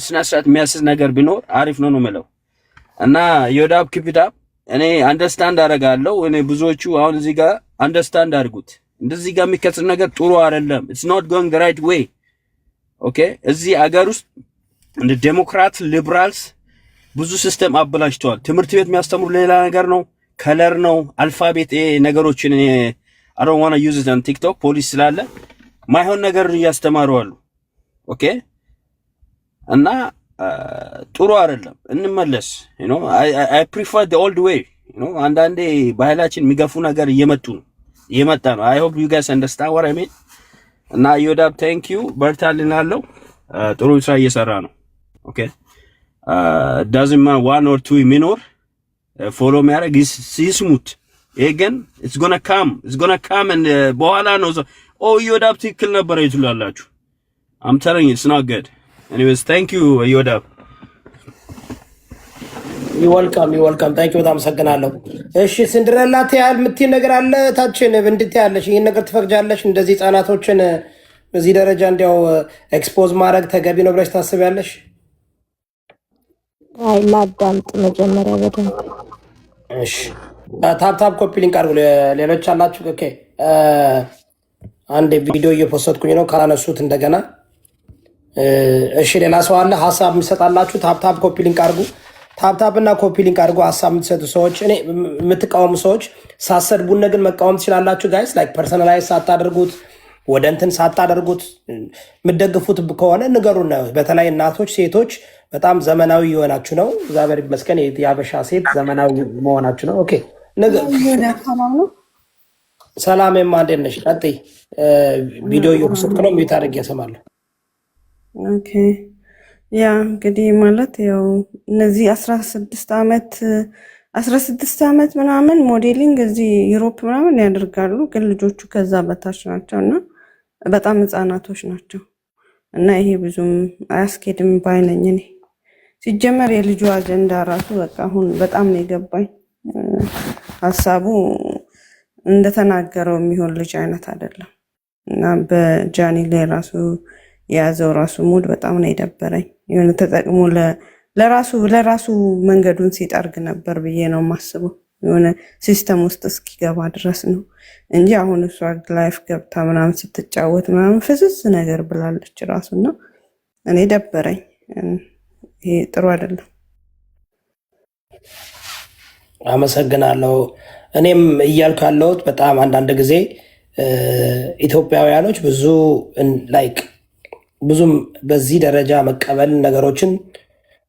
[SPEAKER 6] ስናስራት የሚያስዝ ነገር ቢኖር አሪፍ ነው ነው የምለው። እና ዮዳብ ኪፒታፕ እኔ አንደርስታንድ አደርጋለሁ። እኔ ብዙዎቹ አሁን እዚህ ጋር አንደርስታንድ አድርጉት። እንደዚህ ጋር የሚከሰት ነገር ጥሩ አይደለም። it's not going the right way። ኦኬ እዚህ አገር ውስጥ እንደ ዴሞክራት ሊበራልስ ብዙ ሲስተም አበላሽተዋል። ትምህርት ቤት የሚያስተምሩ ሌላ ነገር ነው፣ ከለር ነው፣ አልፋቤት ነገሮችን I don't want to use it on TikTok ፖሊስ ስላለ ማይሆን ነገር እያስተማሩ አሉ። ኦኬ እና ጥሩ አይደለም። እንመለስ you know I prefer the old way you know አንዳንዴ ባህላችን የሚገፉ ነገር እየመጣ ነው። I hope you guys understand what I mean። እና ዮዳብ thank you በርታልናለሁ። ጥሩ ስራ እየሰራ ነው። ኦኬ doesn't matter one or two የሚኖር ፎሎ የሚያደርግ ይስሙት። ይሄ ግን it's gonna come and በኋላ ነው ዮዳብ ትክክል ነበር ይትላላችሁ። I'm telling you it's not good። anyways thank you ዮዳብ።
[SPEAKER 1] ይወልካም ታንኪ በጣም አመሰግናለሁ። እሺ ሲንድረላ ታያል የምትይ ነገር አለ ታችን እንድት ያለሽ ይሄን ነገር ትፈቅጃለሽ? እንደዚህ ህጻናቶችን በዚህ ደረጃ እንዲያው ኤክስፖዝ ማድረግ ተገቢ ነው ብለሽ ታስቢያለሽ?
[SPEAKER 7] አይ ላዳምጥ መጀመሪያ በደንብ።
[SPEAKER 1] እሺ ታፕ ኮፒ ሊንክ አድርጉ። ሌሎች አላችሁ? ኦኬ አንድ ቪዲዮ እየፖስተትኩኝ ነው ካላነሱት እንደገና። እሺ ሌላ ሰው አለ ሀሳብ የሚሰጣላችሁ? ታፕ ኮፒ ሊንክ አድርጉ። ታፕ እና ኮፒ ሊንክ አድርጉ። ሀሳብ የምትሰጡ ሰዎች፣ እኔ የምትቃወሙ ሰዎች ሳሰድቡን ግን መቃወም ትችላላችሁ ጋይስ። ላይክ ፐርሰናላይዝ ሳታደርጉት ወደ እንትን ሳታደርጉት የምትደግፉት ከሆነ ንገሩን። በተለይ እናቶች፣ ሴቶች በጣም ዘመናዊ የሆናችሁ ነው። እግዚአብሔር ይመስገን የአበሻ ሴት ዘመናዊ መሆናችሁ ነው። ኦኬ ሰላም የማ እንዴት ነሽ? ቀጥይ። ቪዲዮ እየወሰድኩ ነው። ሚዩት አድርጌ እሰማለሁ።
[SPEAKER 8] ኦኬ ያ እንግዲህ ማለት ያው እነዚህ 16 ዓመት ምናምን ሞዴሊንግ እዚህ ዩሮፕ ምናምን ያደርጋሉ። ግን ልጆቹ ከዛ በታች ናቸው እና በጣም ህፃናቶች ናቸው እና ይሄ ብዙም አያስኬድም ባይነኝ። እኔ ሲጀመር የልጁ አጀንዳ ራሱ በቃ አሁን በጣም ነው የገባኝ። ሀሳቡ እንደተናገረው የሚሆን ልጅ አይነት አይደለም እና በጃኒ ላይ ራሱ የያዘው ራሱ ሙድ በጣም ነው የደበረኝ። የሆነ ተጠቅሞ ለራሱ መንገዱን ሲጠርግ ነበር ብዬ ነው የማስበው። የሆነ ሲስተም ውስጥ እስኪገባ ድረስ ነው እንጂ አሁን እሷ ላይፍ ገብታ ምናምን ስትጫወት ምናምን ፍስስ ነገር ብላለች ራሱና እኔ ደበረኝ። ይሄ ጥሩ አይደለም።
[SPEAKER 1] አመሰግናለሁ። እኔም እያልኩ ያለሁት በጣም አንዳንድ ጊዜ ኢትዮጵያውያኖች ብዙም በዚህ ደረጃ መቀበል ነገሮችን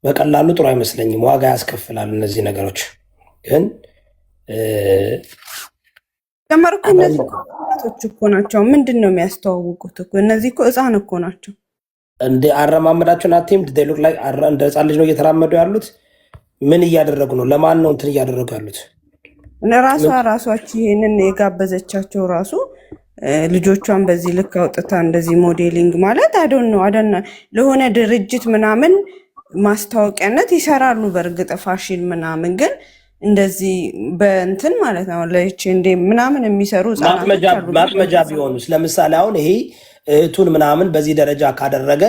[SPEAKER 1] በቀላሉ ጥሩ አይመስለኝም። ዋጋ ያስከፍላል እነዚህ ነገሮች። ግን
[SPEAKER 8] ተመርኩ እነዚህ እኮ ናቸው። ምንድን ነው የሚያስተዋውቁት እኮ እነዚህ እኮ ህፃን እኮ ናቸው።
[SPEAKER 1] እንደ አረማመዳቸውን አትይም ዲቴይሉ ላይ እንደ ህፃን ልጅ ነው እየተራመዱ ያሉት። ምን እያደረጉ ነው? ለማን ነው እንትን እያደረጉ ያሉት? ራሷቸው ይሄንን የጋበዘቻቸው ራሱ ልጆቿን በዚህ ልክ አውጥታ እንደዚህ ሞዴሊንግ ማለት አደና ለሆነ ድርጅት ምናምን ማስታወቂያነት ይሰራሉ። በእርግጥ ፋሽን ምናምን ግን
[SPEAKER 8] እንደዚህ በእንትን ማለት ነው ለይቼ እንደ ምናምን የሚሰሩ ህጻናቶች አሉ።
[SPEAKER 1] ማጥመጃ ቢሆኑስ? ለምሳሌ አሁን ይሄ እህቱን ምናምን በዚህ ደረጃ ካደረገ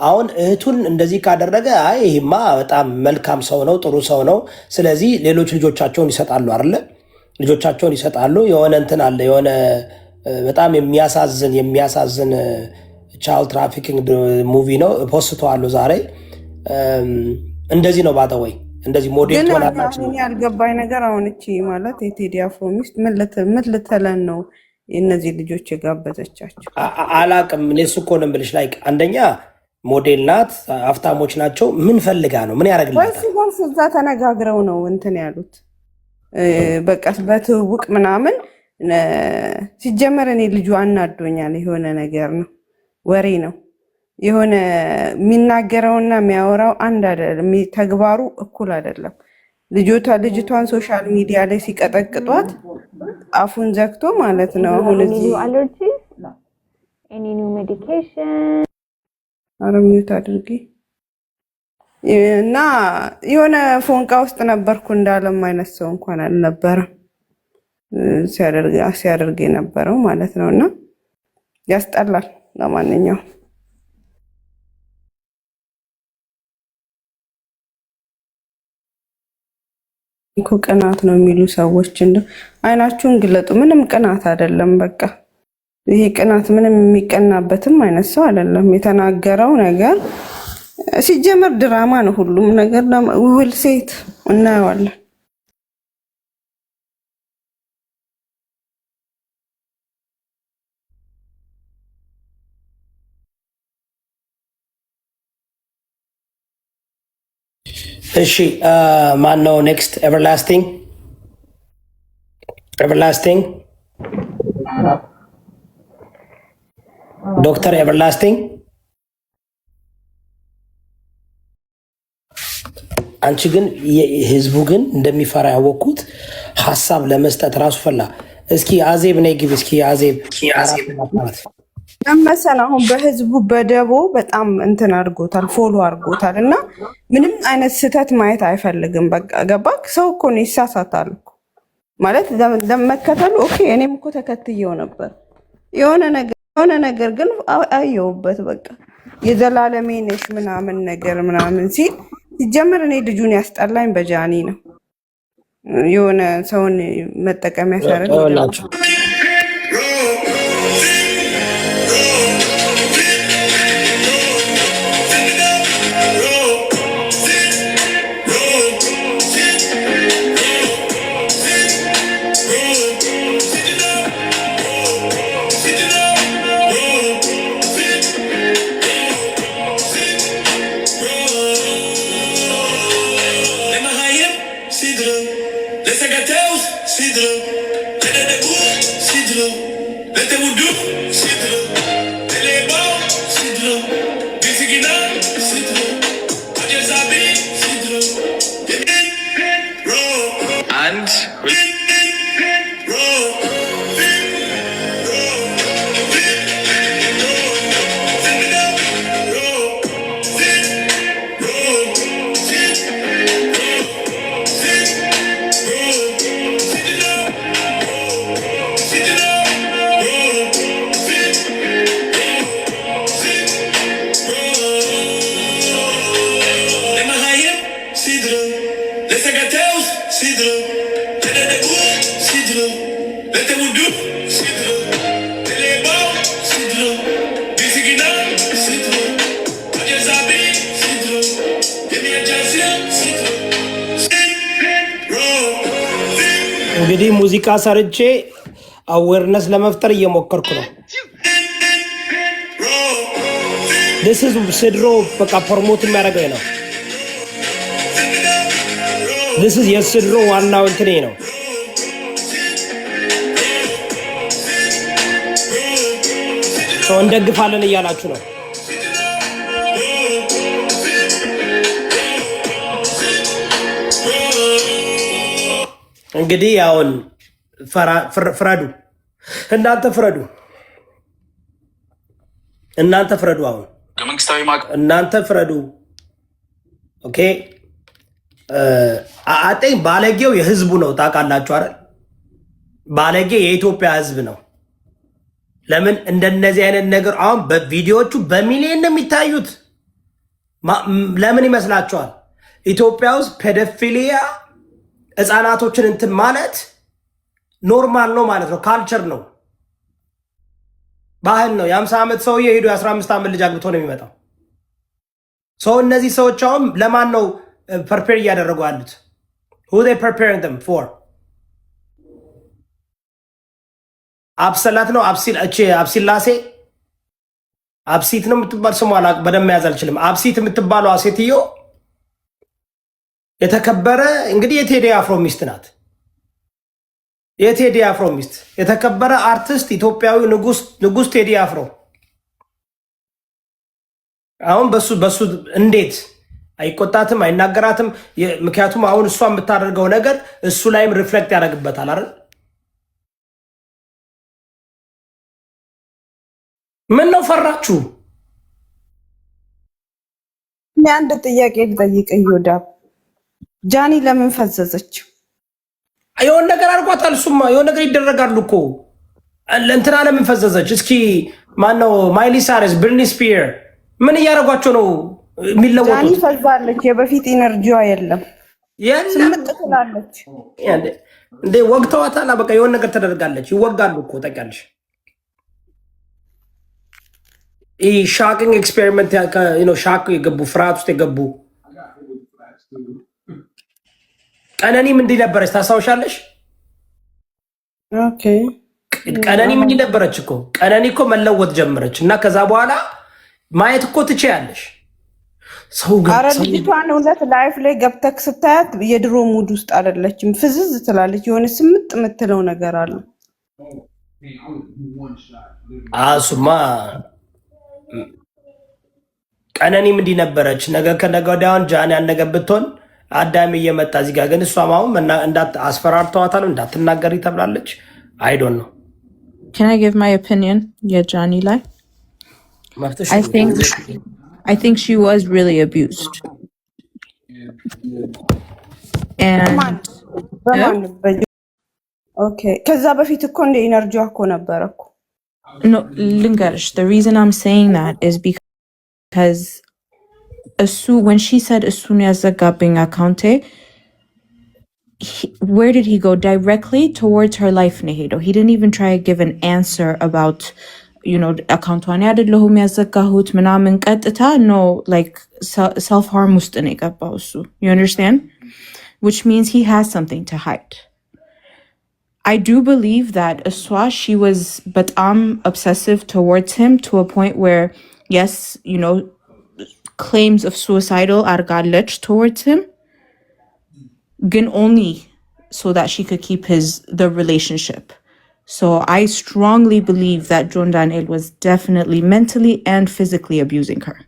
[SPEAKER 1] አሁን እህቱን እንደዚህ ካደረገ አይ ይሄማ በጣም መልካም ሰው ነው፣ ጥሩ ሰው ነው። ስለዚህ ሌሎች ልጆቻቸውን ይሰጣሉ አይደለ? ልጆቻቸውን ይሰጣሉ። የሆነ እንትን አለ የሆነ በጣም የሚያሳዝን ቻይልድ ትራፊኪንግ ሙቪ ነው ፖስተዋለሁ ዛሬ። እንደዚህ ነው ባጠወይ እንደዚህ ሞዴል ትሆናላችሁ።
[SPEAKER 8] ግን ያልገባኝ ነገር አሁን እቺ ማለት የቴዲ አፍሮ ሚስት ምን ልትለን ነው የእነዚህ ልጆች የጋበዘቻቸው?
[SPEAKER 1] አላቅም። እኔ እሱ እኮ ነው የምልሽ። ላይ አንደኛ ሞዴል ናት፣ ሀብታሞች ናቸው። ምን ፈልጋ ነው? ምን ያደርግላታል?
[SPEAKER 8] ወይስ እዛ ተነጋግረው ነው እንትን ያሉት? በቃ በትውውቅ ምናምን ሲጀመር እኔ ልጁ አናዶኛል። የሆነ ነገር ነው፣ ወሬ ነው። የሆነ የሚናገረውና የሚያወራው አንድ አይደለም፣ ተግባሩ እኩል አይደለም። ልጅቷን ሶሻል ሚዲያ ላይ ሲቀጠቅጧት አፉን ዘግቶ ማለት ነው። አሁን እዚህ አረሚዩት አድርጊ እና የሆነ ፎንቃ ውስጥ ነበርኩ እንዳለም አይነት ሰው እንኳን አልነበረም ሲያደርግ የነበረው ማለት ነው። እና ያስጠላል። ለማንኛውም እኮ ቅናት ነው የሚሉ ሰዎች አይናችሁን ግለጡ። ምንም ቅናት አይደለም። በቃ ይሄ ቅናት ምንም የሚቀናበትም አይነት ሰው አይደለም። የተናገረው ነገር ሲጀመር ድራማ ነው። ሁሉም ነገር ውል ሴት እናየዋለን።
[SPEAKER 1] እሺ ማን ነው ኔክስት? ኤቨርላስቲንግ ዶክተር ኤቨርላስቲንግ አንቺ ግን ህዝቡ ግን እንደሚፈራ ያወቅኩት ሀሳብ ለመስጠት ራሱ ፈላ። እስኪ አዜብ ነይ ግቢ። እስኪ አዜብ
[SPEAKER 8] መሰል አሁን በህዝቡ በደቦ በጣም እንትን አድርጎታል፣ ፎሎ አድርጎታል እና ምንም አይነት ስህተት ማየት አይፈልግም። በቃ ገባክ? ሰው እኮ ነው ይሳሳታል እኮ ማለት ለመከተሉ ኦኬ። እኔም እኮ ተከትየው ነበር የሆነ ነገር ግን አየሁበት። በቃ የዘላለሜ ነሽ ምናምን ነገር ምናምን ሲል ሲጀምር እኔ ልጁን ያስጠላኝ በጃኒ ነው። የሆነ ሰውን መጠቀሚያ ሲያደርግ
[SPEAKER 1] እንግዲህ ሙዚቃ ሰርቼ አዌርነስ ለመፍጠር እየሞከርኩ ነው። this is ስድሮ በቃ ፕሮሞት የሚያደርገኝ ነው። this is የስድሮ ዋናው እንትኔ ነው። ሰው እንደግፋለን እያላችሁ ነው። እንግዲህ አሁን ፍረዱ፣ እናንተ ፍረዱ፣ እናንተ ፍረዱ። አሁን እናንተ ፍረዱ። ኦኬ አጤኝ ባለጌው የህዝቡ ነው ታውቃላችሁ አይደል? ባለጌ የኢትዮጵያ ህዝብ ነው። ለምን እንደነዚህ አይነት ነገር አሁን በቪዲዮቹ በሚሊዮን ነው የሚታዩት? ለምን ይመስላችኋል? ኢትዮጵያ ውስጥ ፔዶፊሊያ ህፃናቶችን እንትን ማለት ኖርማል ነው ማለት ነው። ካልቸር ነው፣ ባህል ነው። የ50 ዓመት ሰውዬ ሄዶ የ15 ዓመት ልጅ አግብቶ ነው የሚመጣው ሰው። እነዚህ ሰዎች አሁን ለማን ነው ፕሪፔር እያደረጉ ያሉት? who they preparing them for? አብሰላት ነው አብሲላሴ አብሲት ነው የምትባል ስሟ በደንብ መያዝ አልችልም። አብሲት የምትባለው ሴትዮ የተከበረ እንግዲህ የቴዲ አፍሮ ሚስት ናት። የቴዲ አፍሮ ሚስት የተከበረ አርቲስት ኢትዮጵያዊ ንጉስ ቴዲ አፍሮ። አሁን በሱ እንዴት አይቆጣትም? አይናገራትም? ምክንያቱም አሁን እሷ የምታደርገው ነገር እሱ ላይም ሪፍሌክት ያደርግበታል አይደል? ምን ነው ፈራችሁ?
[SPEAKER 8] አንድ ጥያቄ ልጠይቅ። ዮዳብ ጃኒ ለምን ፈዘዘች?
[SPEAKER 1] የሆነ ነገር አድርጓታል። እሱማ የሆነ ነገር ይደረጋሉ እኮ። እንትና ለምን ፈዘዘች? እስኪ ማነው ማይሊ ሳይረስ፣ ብሪትኒ ስፒር ምን እያደረጓቸው ነው የሚለወጡት?
[SPEAKER 8] ጃኒ ፈዛለች። የበፊት ኢነርጂዋ የለም። ስምጥ ትላለች
[SPEAKER 1] እንዴ ወግተዋታል። በቃ የሆነ ነገር ተደርጋለች። ይወጋሉ እኮ ታውቂያለሽ። ሻኪንግ ኤክስፔሪመንት ሻክ የገቡ ፍርሃት ውስጥ የገቡ ቀነኒም እንዲህ ነበረች ታስታውሻለሽ? ቀነኒም እንዲህ ነበረች እኮ። ቀነኒ እኮ መለወጥ ጀመረች እና ከዛ በኋላ ማየት እኮ ትችያለሽ።
[SPEAKER 8] ኧረ ልጅቷን እውነት ላይፍ ላይ ገብተክ ስታያት የድሮ ሙድ ውስጥ አይደለችም። ፍዝዝ ትላለች። የሆነ ስምጥ የምትለው ነገር አለ።
[SPEAKER 1] እሱማ ቀነኒም እንዲህ ነበረች። ነገ ከነገ ወዲያውን ጃኒ ያነገ ብትሆን አዳሚ እየመጣ እዚህ ጋር ግን እሷም አሁን አስፈራርተዋታል እንዳትናገሪ ተብላለች። አይዶን ነው።
[SPEAKER 3] Can I give my opinion? የጃኒ ላይ I think she was really abused. And
[SPEAKER 8] ከዛ በፊት እኮ እንደ ኢነርጂዋ እኮ ነበረ እኮ።
[SPEAKER 3] No, ልንገርሽ, the reason I'm saying that is because when she said እሱን ያዘጋብኝ አካውንቴ, where did he go? Directly towards her life ነው ሄደው. He didn't even try to give an answer about አካውንቷን ያደለሁም ያዘጋሁት ምናምን ቀጥታ no, like self-harm ውስጥ ነው የገባው እሱ. You understand? Which means he has something to hide. I do believe that Aswa, she was batam obsessive towards him to a point where, yes, claims of suicidal argalech towards him, ግን only so that she could keep the relationship. So I strongly believe that John Daniel was definitely mentally and physically abusing her.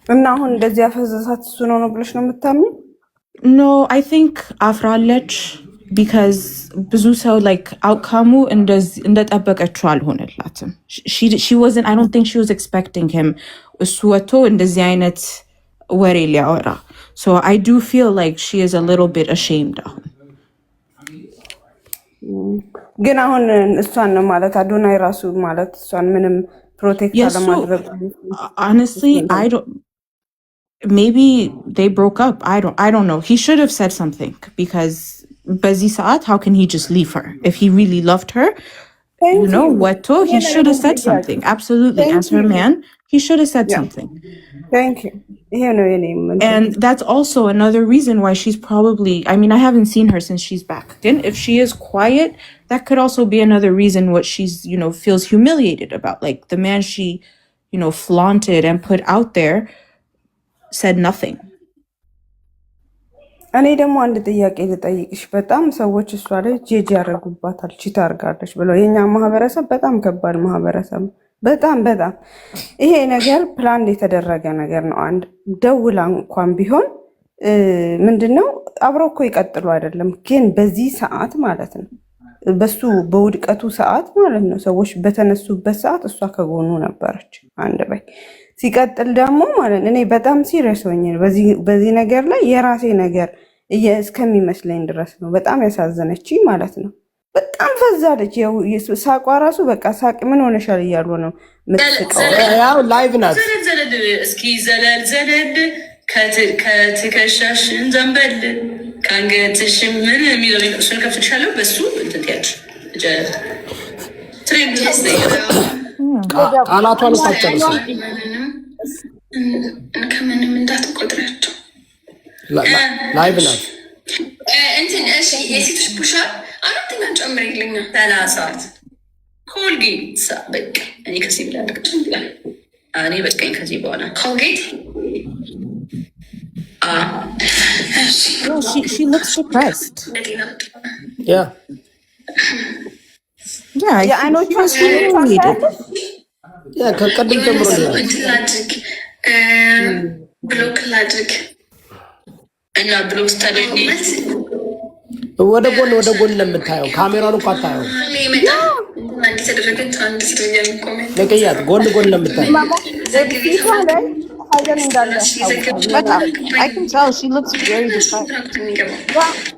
[SPEAKER 8] እና አሁን እንደዚህ ያፈዘዛት እሱ ነው ብለሽ ነው የምታምኚው?
[SPEAKER 3] No, I think አፍራለች because ብዙ ሰው like outcome እንደጠበቀችው አልሆነላትም. She wasn't, I don't think she was expecting him እሱ ወጥቶ እንደዚህ አይነት ወሬ ሊያወራ. So I do feel like she is a little bit ashamed አሁን.
[SPEAKER 8] ግን አሁን እሷን ነው ማለት አዶናይ ራሱ ማለት እሷን ምንም ፕሮቴክት አለማድረግ.
[SPEAKER 3] Honestly, I don't. Maybe they broke up. I don't know. He should have said something because በዚህ ሰዓት how can he just leave her if he really loved her? What he should have said something. Absolutely. As her man, he should have said something.
[SPEAKER 8] Thank you.
[SPEAKER 3] And that's also another reason why she's probably, I mean, I haven't seen her since she's back. Then if she is quiet, that could also be another reason what she's, feels humiliated about. Like the man she, flaunted and put out there said nothing.
[SPEAKER 8] እኔ ደግሞ አንድ ጥያቄ ልጠይቅሽ። በጣም ሰዎች እሷ ላይ ጄጅ ያደርጉባታል ቺት አድርጋለች ብለው። የኛ ማህበረሰብ በጣም ከባድ ማህበረሰብ፣ በጣም ይሄ ነገር ፕላን የተደረገ ነገር ነው። አንድ ደውላ እንኳን ቢሆን ምንድነው አብረው እኮ ይቀጥሉ አይደለም። ግን በዚህ ሰዓት ማለት ነው በሱ በውድቀቱ ሰዓት ማለት ነው ሰዎች በተነሱበት ሰዓት እሷ ከጎኑ ነበረች። አንድ በይ ሲቀጥል ደግሞ ማለት እኔ በጣም ሲሪየስ ሆኜ ነው በዚህ ነገር ላይ የራሴ ነገር እስከሚመስለኝ ድረስ ነው በጣም ያሳዘነች ማለት ነው። በጣም ፈዛለች። ሳቋ ራሱ በቃ ሳቅ ምን ሆነሻል እያሉ ነው የምትስቀው።
[SPEAKER 1] ያው ላይቭ ናት።
[SPEAKER 2] ዘለል እስኪ ዘለል ዘለል ከትከሻሽ ዘንበል ከአንገትሽ ምን የሚለው እሱን ከፍትሻለሁ በሱ እንትያች
[SPEAKER 1] ቃላቷን ሳጨርስ
[SPEAKER 2] ከምንም እንዳትቆጥራቸው
[SPEAKER 1] ላይቭ ናት።
[SPEAKER 2] እንትን እሺ የሴቶች ፑሻፕ አራተኛ ጨምሪልኝ 30 ኮልጌት በቃ እኔ ከዚህ ብላ እኔ በቃኝ ከዚህ በኋላ ኮልጌት
[SPEAKER 3] She looks depressed.
[SPEAKER 1] Yeah.
[SPEAKER 3] Yeah, I know she was humiliated.
[SPEAKER 1] Yeah, ከቀድም ጀምሮ ነው
[SPEAKER 2] ብሎክ ላድርግ እና ብሎክ ስታደርግ
[SPEAKER 1] ወደ ጎን ለምታየው ካሜራውን እንኳን አታየው። ለቀያት ጎን ለምታየው
[SPEAKER 3] I can tell she looks very depressed.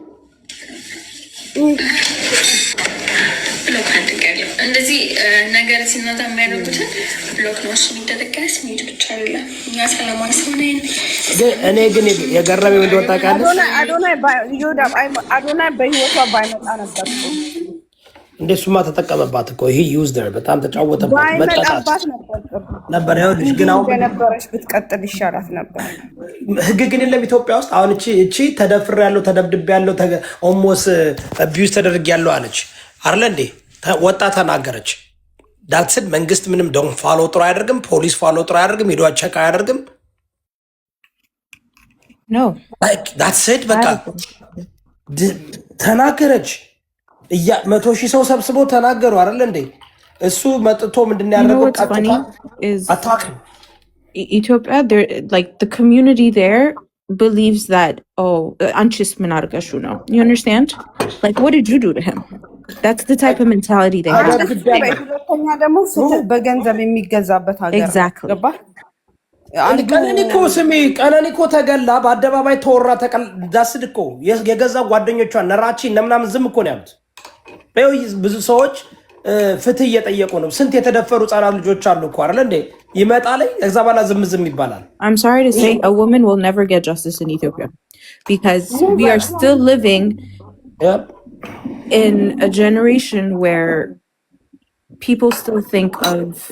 [SPEAKER 2] ብሎክ አድርጋለሁ። እንደዚህ ነገር ሲናዛ የሚያደርጉትን ብሎክ ነው እሱ የሚደረጋ ስሜት ብቻ አለ። እኛ ሰላማዊ ሰውነን
[SPEAKER 1] እኔ ግን የገረመኝ እንደው ታውቃለህ
[SPEAKER 8] አዶናይ በህይወቷ ባይመጣ ነበር
[SPEAKER 1] እንደሱማ ተጠቀመባት እኮ ይሄ ዩዘር በጣም ተጫወተባት
[SPEAKER 8] ባይመጣባት
[SPEAKER 1] ነበር። ይኸውልሽ ግን አሁን
[SPEAKER 8] በነበረች ብትቀጥል ይሻላት ነበር።
[SPEAKER 1] ህግ ግን የለም ኢትዮጵያ ውስጥ። አሁን እቺ ተደፍሬያለሁ፣ ተደብድቤያለሁ፣ ኦልሞስት አቢዩዝ ተደርጌያለሁ አለች አይደል እንዴ? ወጣ ተናገረች። ዳትስድ መንግስት ምንም ዶን ፋሎ ጥሩ አያደርግም፣ ፖሊስ ፋሎ ጥሩ አያደርግም፣ ሄዶ ቸክ አያደርግም።
[SPEAKER 3] No.
[SPEAKER 1] ዳትስድ በቃ ተናገረች። 100,000 ሰው ሰብስበው ተናገሩ አይደል እንዴ? እሱ መጥቶ ምንድን ያደረገው አታክ
[SPEAKER 3] Ethiopia, like the community there believes that anchis ምን አድርገሽው ነው? You understand? Like what did you do to him? That's the type of mentality they have.
[SPEAKER 8] ሁለተኛ ደግሞ ፍትህ በገንዘብ የሚገዛበት ሀገር
[SPEAKER 3] Exactly.
[SPEAKER 8] ገባ?
[SPEAKER 1] ቀነኒ እኮ ተገላ በአደባባይ ተወራ ዳስድ እኮ የገዛ ጓደኞቿ ነራቺ እነምናምን ዝም እኮ ነው ያሉት። ብዙ ሰዎች ፍትህ እየጠየቁ ነው። ስንት የተደፈሩ ህጻናት ልጆች አሉ እኮ አይደል እንዴ? ይመጣል እዛ በኋላ ዝም ይባላል።
[SPEAKER 3] I'm sorry to say a woman will never get justice in Ethiopia because we are still living in a generation where people still think of,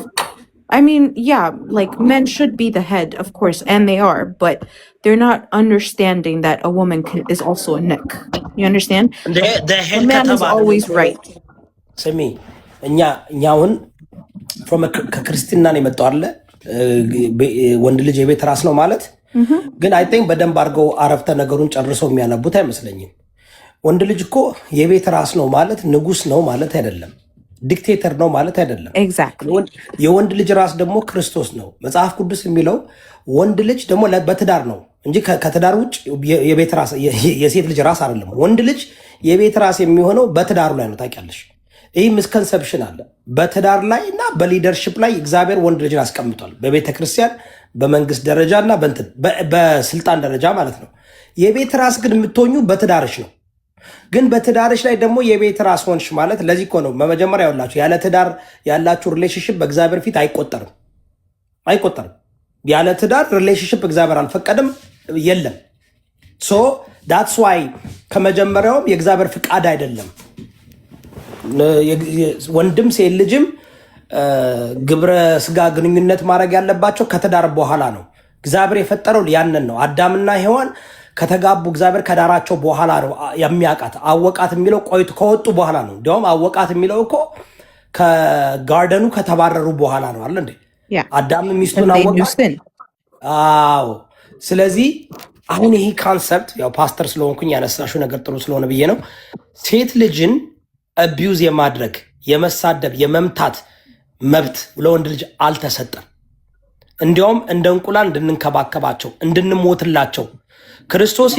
[SPEAKER 3] I mean, yeah, like men should be the head, of course, and they are, but they're not understanding that a woman is also a neck. You understand? The man is always right.
[SPEAKER 1] ስሚ እኛውን ከክርስትና ነው የመጣው አለ ወንድ ልጅ የቤት ራስ ነው ማለት ግን አይ ቲንክ በደንብ አድርገው አረፍተ ነገሩን ጨርሰው የሚያነቡት አይመስለኝም። ወንድ ልጅ እኮ የቤት ራስ ነው ማለት ንጉስ ነው ማለት አይደለም። ዲክቴተር ነው ማለት አይደለም።
[SPEAKER 3] Exactly.
[SPEAKER 1] የወንድ ልጅ ራስ ደግሞ ክርስቶስ ነው። መጽሐፍ ቅዱስ የሚለው ወንድ ልጅ ደግሞ በትዳር ነው እንጂ ከትዳር ውጭ የቤት ራስ የሴት ልጅ ራስ አይደለም። ወንድ ልጅ የቤት ራስ የሚሆነው በትዳሩ ላይ ነው። ታውቂያለሽ? ይህ ሚስኮንሰፕሽን አለ። በትዳር ላይ እና በሊደርሽፕ ላይ እግዚአብሔር ወንድ ልጅን አስቀምጧል። በቤተ ክርስቲያን በመንግስት ደረጃ እና በስልጣን ደረጃ ማለት ነው። የቤት ራስ ግን የምትሆኙ በትዳርሽ ነው። ግን በትዳርሽ ላይ ደግሞ የቤት ራስ ሆንሽ ማለት ለዚህ እኮ ነው መጀመሪያ ያላችሁ ያለ ትዳር ያላችሁ ሪሌሽንሽፕ በእግዚአብሔር ፊት አይቆጠርም። ያለ ትዳር ሪሌሽንሽፕ እግዚአብሔር አልፈቀደም፣ የለም። ሶ ዳትስ ዋይ ከመጀመሪያውም የእግዚአብሔር ፍቃድ አይደለም። ወንድም ሴት ልጅም ግብረ ስጋ ግንኙነት ማድረግ ያለባቸው ከትዳር በኋላ ነው። እግዚአብሔር የፈጠረው ያንን ነው። አዳምና ሔዋን ከተጋቡ እግዚአብሔር ከዳራቸው በኋላ ነው የሚያውቃት። አወቃት የሚለው ቆይቶ ከወጡ በኋላ ነው። እንዲያውም አወቃት የሚለው እኮ ከጋርደኑ ከተባረሩ በኋላ ነው አለ እንዴ? አዳም ሚስቱን አወቃት። አዎ። ስለዚህ አሁን ይሄ ካንሰፕት ያው ፓስተር ስለሆንኩኝ ያነሳሽው ነገር ጥሩ ስለሆነ ብዬ ነው። ሴት ልጅን አቢዩዝ የማድረግ የመሳደብ የመምታት መብት ለወንድ ልጅ አልተሰጠም። እንዲያውም እንደ እንቁላል እንድንንከባከባቸው እንድንሞትላቸው ክርስቶስ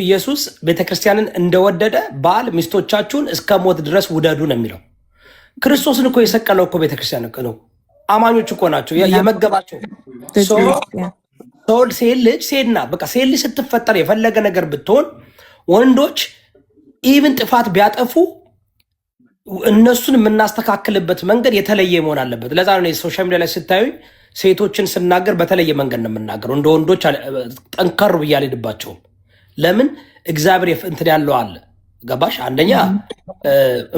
[SPEAKER 1] ኢየሱስ ቤተክርስቲያንን እንደወደደ ባል ሚስቶቻችሁን እስከ ሞት ድረስ ውደዱ ነው የሚለው። ክርስቶስን እኮ የሰቀለው እኮ ቤተክርስቲያን ነው። አማኞች እኮ ናቸው የመገባቸው
[SPEAKER 3] The Jews, yeah.
[SPEAKER 1] ሴት ልጅ ሴት ናት። በቃ ሴት ልጅ ስትፈጠር የፈለገ ነገር ብትሆን ወንዶች ኢቭን ጥፋት ቢያጠፉ እነሱን የምናስተካክልበት መንገድ የተለየ መሆን አለበት። ለዛ ነው ሶሻል ሚዲያ ላይ ስታዩ ሴቶችን ስናገር በተለየ መንገድ ነው የምናገረው። እንደ ወንዶች ጠንከሩ ብዬ አልሄድባቸውም። ለምን እግዚአብሔር እንትን ያለው አለ። ገባሽ? አንደኛ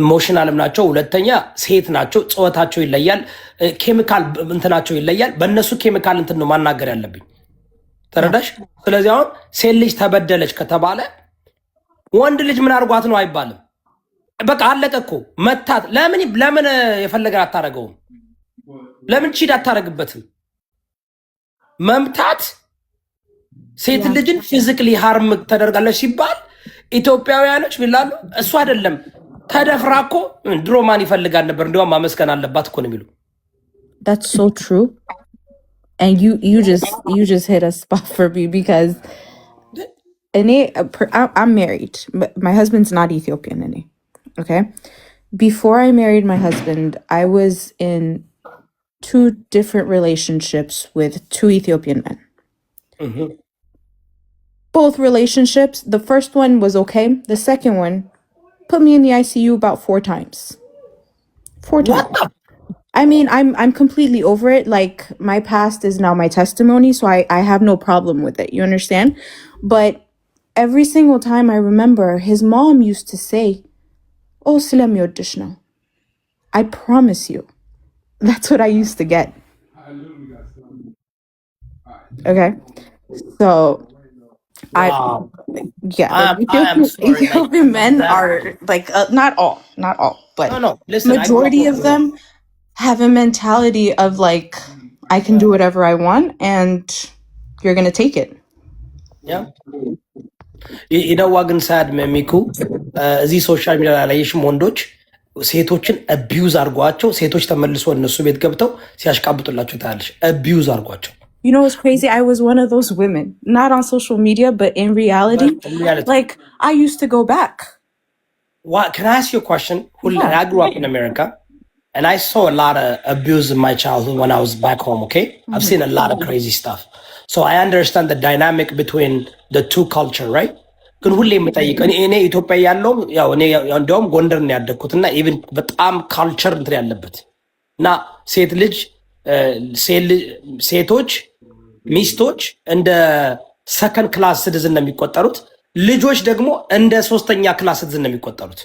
[SPEAKER 1] ኢሞሽናልም ናቸው፣ ሁለተኛ ሴት ናቸው፣ ጾታቸው ይለያል፣ ኬሚካል እንትናቸው ይለያል። በእነሱ ኬሚካል እንትን ነው ማናገር ያለብኝ። ተረዳሽ? ስለዚህ አሁን ሴት ልጅ ተበደለች ከተባለ ወንድ ልጅ ምን አድርጓት ነው አይባልም። በቃ አለቀ እኮ መታት። ለምን የፈለገን አታረገውም? ለምን ቺድ አታረግበትም? መምታት ሴት ልጅን ፊዚካሊ ሃርም ተደርጋለች ሲባል ኢትዮጵያውያኖች ሚላሉ እሱ አይደለም ተደፍራ እኮ ድሮ ማን ይፈልጋል ነበር፣ እንዲያውም ማመስገን አለባት እኮ ነው የሚሉ።
[SPEAKER 3] That's so true. And you just hit a spot for me because I'm married. My husband's not Ethiopian. Okay? Before I married my husband, I was in 2 different relationships with 2 Ethiopian men.
[SPEAKER 1] Mm-hmm.
[SPEAKER 3] Both relationships, the first one was okay. The second one put me in the ICU about 4 times. 4 times. I mean, I'm completely over it. Like, my past is now my testimony, so I have no problem with it. You understand? But every single time I remember, his mom used to say, "Oh, ስለሚወድሽ ነው." I promise you. That's what I used to get. Okay? So,
[SPEAKER 1] Wow.
[SPEAKER 3] Ethiopian men are like, not all, but
[SPEAKER 1] No. Listen,
[SPEAKER 3] majority of them have a mentality of like, I can do whatever I want and you're going to take it.
[SPEAKER 1] Yeah. ይደዋግን ሳድ ሚኩ እዚህ ሶሻል ሚዲያ ላይ ያየሽም ወንዶች ሴቶችን አቢዩዝ አርጓቸው ሴቶች ተመልሶ እነሱ ቤት ገብተው ሲያሽቃብጡላቸው ታያለሽ። አቢዩዝ አርጓቸው።
[SPEAKER 3] You know what's crazy? I was one of those women, not on social media, but in reality, like I used to go back.
[SPEAKER 1] What? Can I ask you a question?
[SPEAKER 3] Yeah.
[SPEAKER 1] I grew up in America, and I saw a lot of abuse in my childhood when I was back home. Okay, I've seen a lot of crazy stuff, so I understand the dynamic between the 2 culture, right? ግን ሁሌ የምጠይቀው እኔ ኢትዮጵያ ያለው ያው እኔ እንደውም ጎንደር ነው ያደግኩትና ኢቭን በጣም ካልቸር እንትን ያለበት እና ሴቶች ሚስቶች እንደ ሰከንድ ክላስ ሲቲዝን ነው የሚቆጠሩት፣ ልጆች ደግሞ እንደ 3ኛ ክላስ ሲቲዝን ነው የሚቆጠሩት።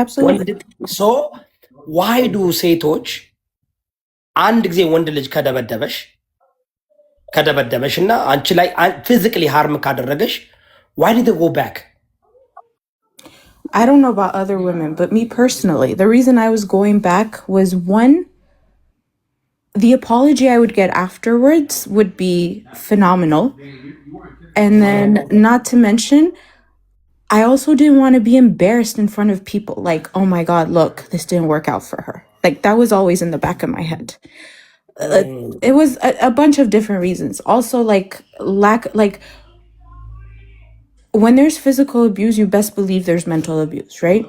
[SPEAKER 3] Absolutely.
[SPEAKER 1] ሶ ዋይ ዱ ሴቶች አንድ ጊዜ ወንድ ልጅ ከደበደበሽ እና አንቺ ላይ ፊዚካሊ ሃርም ካደረገሽ why did they go back?
[SPEAKER 3] I don't know about other women, but me personally, the reason I was going back was, one, the apology I would get afterwards would be phenomenal. And then, not to mention, I also didn't want to be embarrassed in front of people. Like, oh my God, look, this didn't work out for her. Like, that was always in the back of my head. It was a bunch of different reasons. Also, when there's physical abuse, you best believe there's mental abuse, right?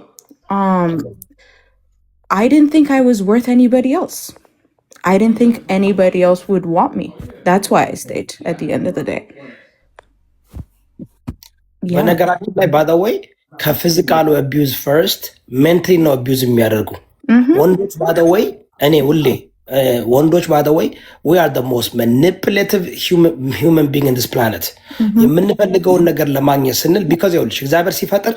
[SPEAKER 3] I didn't think I was worth anybody else. I didn't think anybody else would want me. That's why I stayed at the end of the day. Yeah.
[SPEAKER 1] በነገራችን ላይ by the way ከፊዚካሉ አቢዩዝ ፈርስት ሜንታሊ ነው አቢዩዝ የሚያደርጉ ወንዶች by the way እኔ ሁሌ ወንዶች by the way we are the most manipulative human being in this planet የምንፈልገውን ነገር ለማግኘት ስንል because ይኸውልሽ እግዚአብሔር ሲፈጥር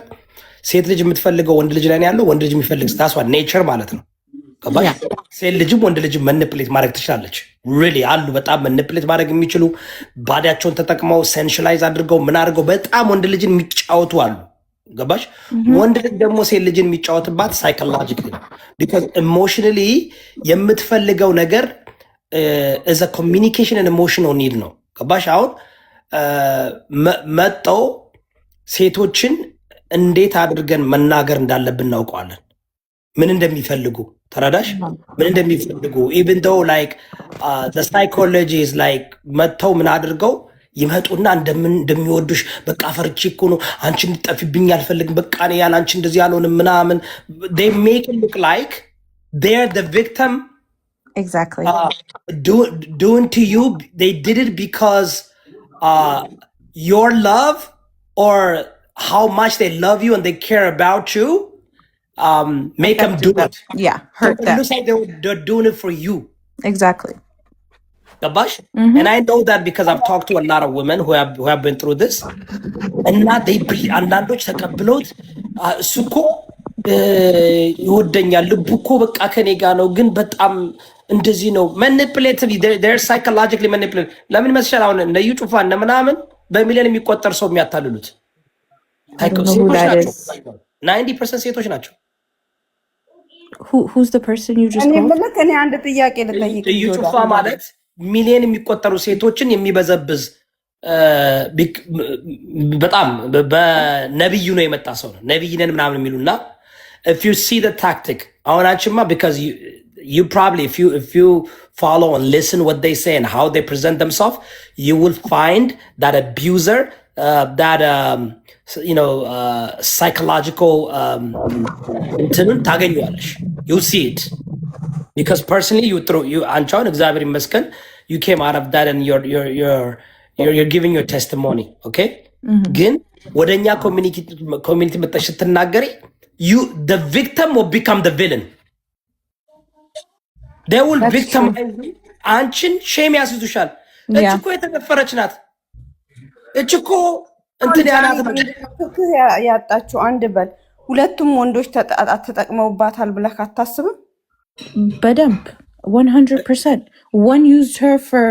[SPEAKER 1] ሴት ልጅ የምትፈልገው ወንድ ልጅ ላይ ያለው ወንድ ልጅ የሚፈልግ ታስዋ ኔቸር ማለት ነው። ገባሽ? ሴት ልጅም ወንድ ልጅም ማኒፕሌት ማድረግ ትችላለች። ሪሊ አሉ በጣም ማኒፕሌት ማድረግ የሚችሉ ባዲያቸውን ተጠቅመው ሴንሽላይዝ አድርገው ምን አድርገው በጣም ወንድ ልጅን የሚጫወቱ አሉ። ገባሽ? ወንድ ልጅ ደግሞ ሴት ልጅን የሚጫወትባት ሳይኮሎጂካሊ ነው። ቢኮዝ ኢሞሽናሊ የምትፈልገው ነገር ኢዝ አ ኮሚኒኬሽን ኤንድ ኢሞሽናል ኒድ ነው። ገባሽ? አሁን መጠው ሴቶችን እንዴት አድርገን መናገር እንዳለብን እናውቀዋለን። ምን እንደሚፈልጉ ተረዳሽ? ምን እንደሚፈልጉ even though like the psychology is like መተው ምን አድርገው ይመጡና እንደሚወዱሽ በቃ ፈርቼ እኮ ነው አንቺ እንድጠፊብኝ አልፈልግም በቃ ነው ያለ አንቺ እንደዚህ ያልሆነ ምናምን they make it look like they're the victim
[SPEAKER 3] Exactly.
[SPEAKER 1] Doing to you, they did it because your love or how much they love you and they care about you make them do it.
[SPEAKER 3] Yeah,
[SPEAKER 1] So
[SPEAKER 3] hurt
[SPEAKER 1] it
[SPEAKER 3] them.
[SPEAKER 1] looks like they're doing it for you.
[SPEAKER 3] Exactly.
[SPEAKER 1] Gabash? And I know that because I've talked to a lot of women who have been through this. And not they አንዳንዶች ተቀብለውት እሱ እኮ ይወደኛል ልቡ እኮ በቃ ከኔ ጋር ነው ግን በጣም እንደዚህ ነው manipulative they're psychologically manipulative ለምን መስሻል አሁን እነ እዩ ጩፋ እነ ምናምን በሚሊዮን የሚቆጠር ሰው የሚያታልሉት ሴቶች ናቸው 90% ሴቶች ናቸው
[SPEAKER 3] Who's the person you just called?
[SPEAKER 8] እኔ አንድ ጥያቄ ልጠይቅ
[SPEAKER 1] እዩ ጩፋ ማለት ሚሊዮን የሚቆጠሩ ሴቶችን የሚበዘብዝ በጣም በነብዩ ነው የመጣ ሰው ነው ነብይ ነን ምናምን የሚሉና if you see the tactic አሁናችማ because you probably if you follow and listen what they say and how they present themselves you will find that abuser that psychological እንትኑን ታገኘዋለሽ you see it because personally you አንቻውን እግዚአብሔር ይመስገን you came out of that and you're giving your testimony okay ግን ወደኛ community መጣሽ ስትናገሪ the victim will become the villain they will victimize you አንቺን ሼም ያስይዙሻል እች እኮ የተደፈረች ናት እች እኮ እንትን ያላት ነው
[SPEAKER 8] ያጣችሁ አንድ በል ሁለቱም ወንዶች ተጠቅመውባታል ብለህ አታስብም
[SPEAKER 3] በደንብ 100%. One used her for,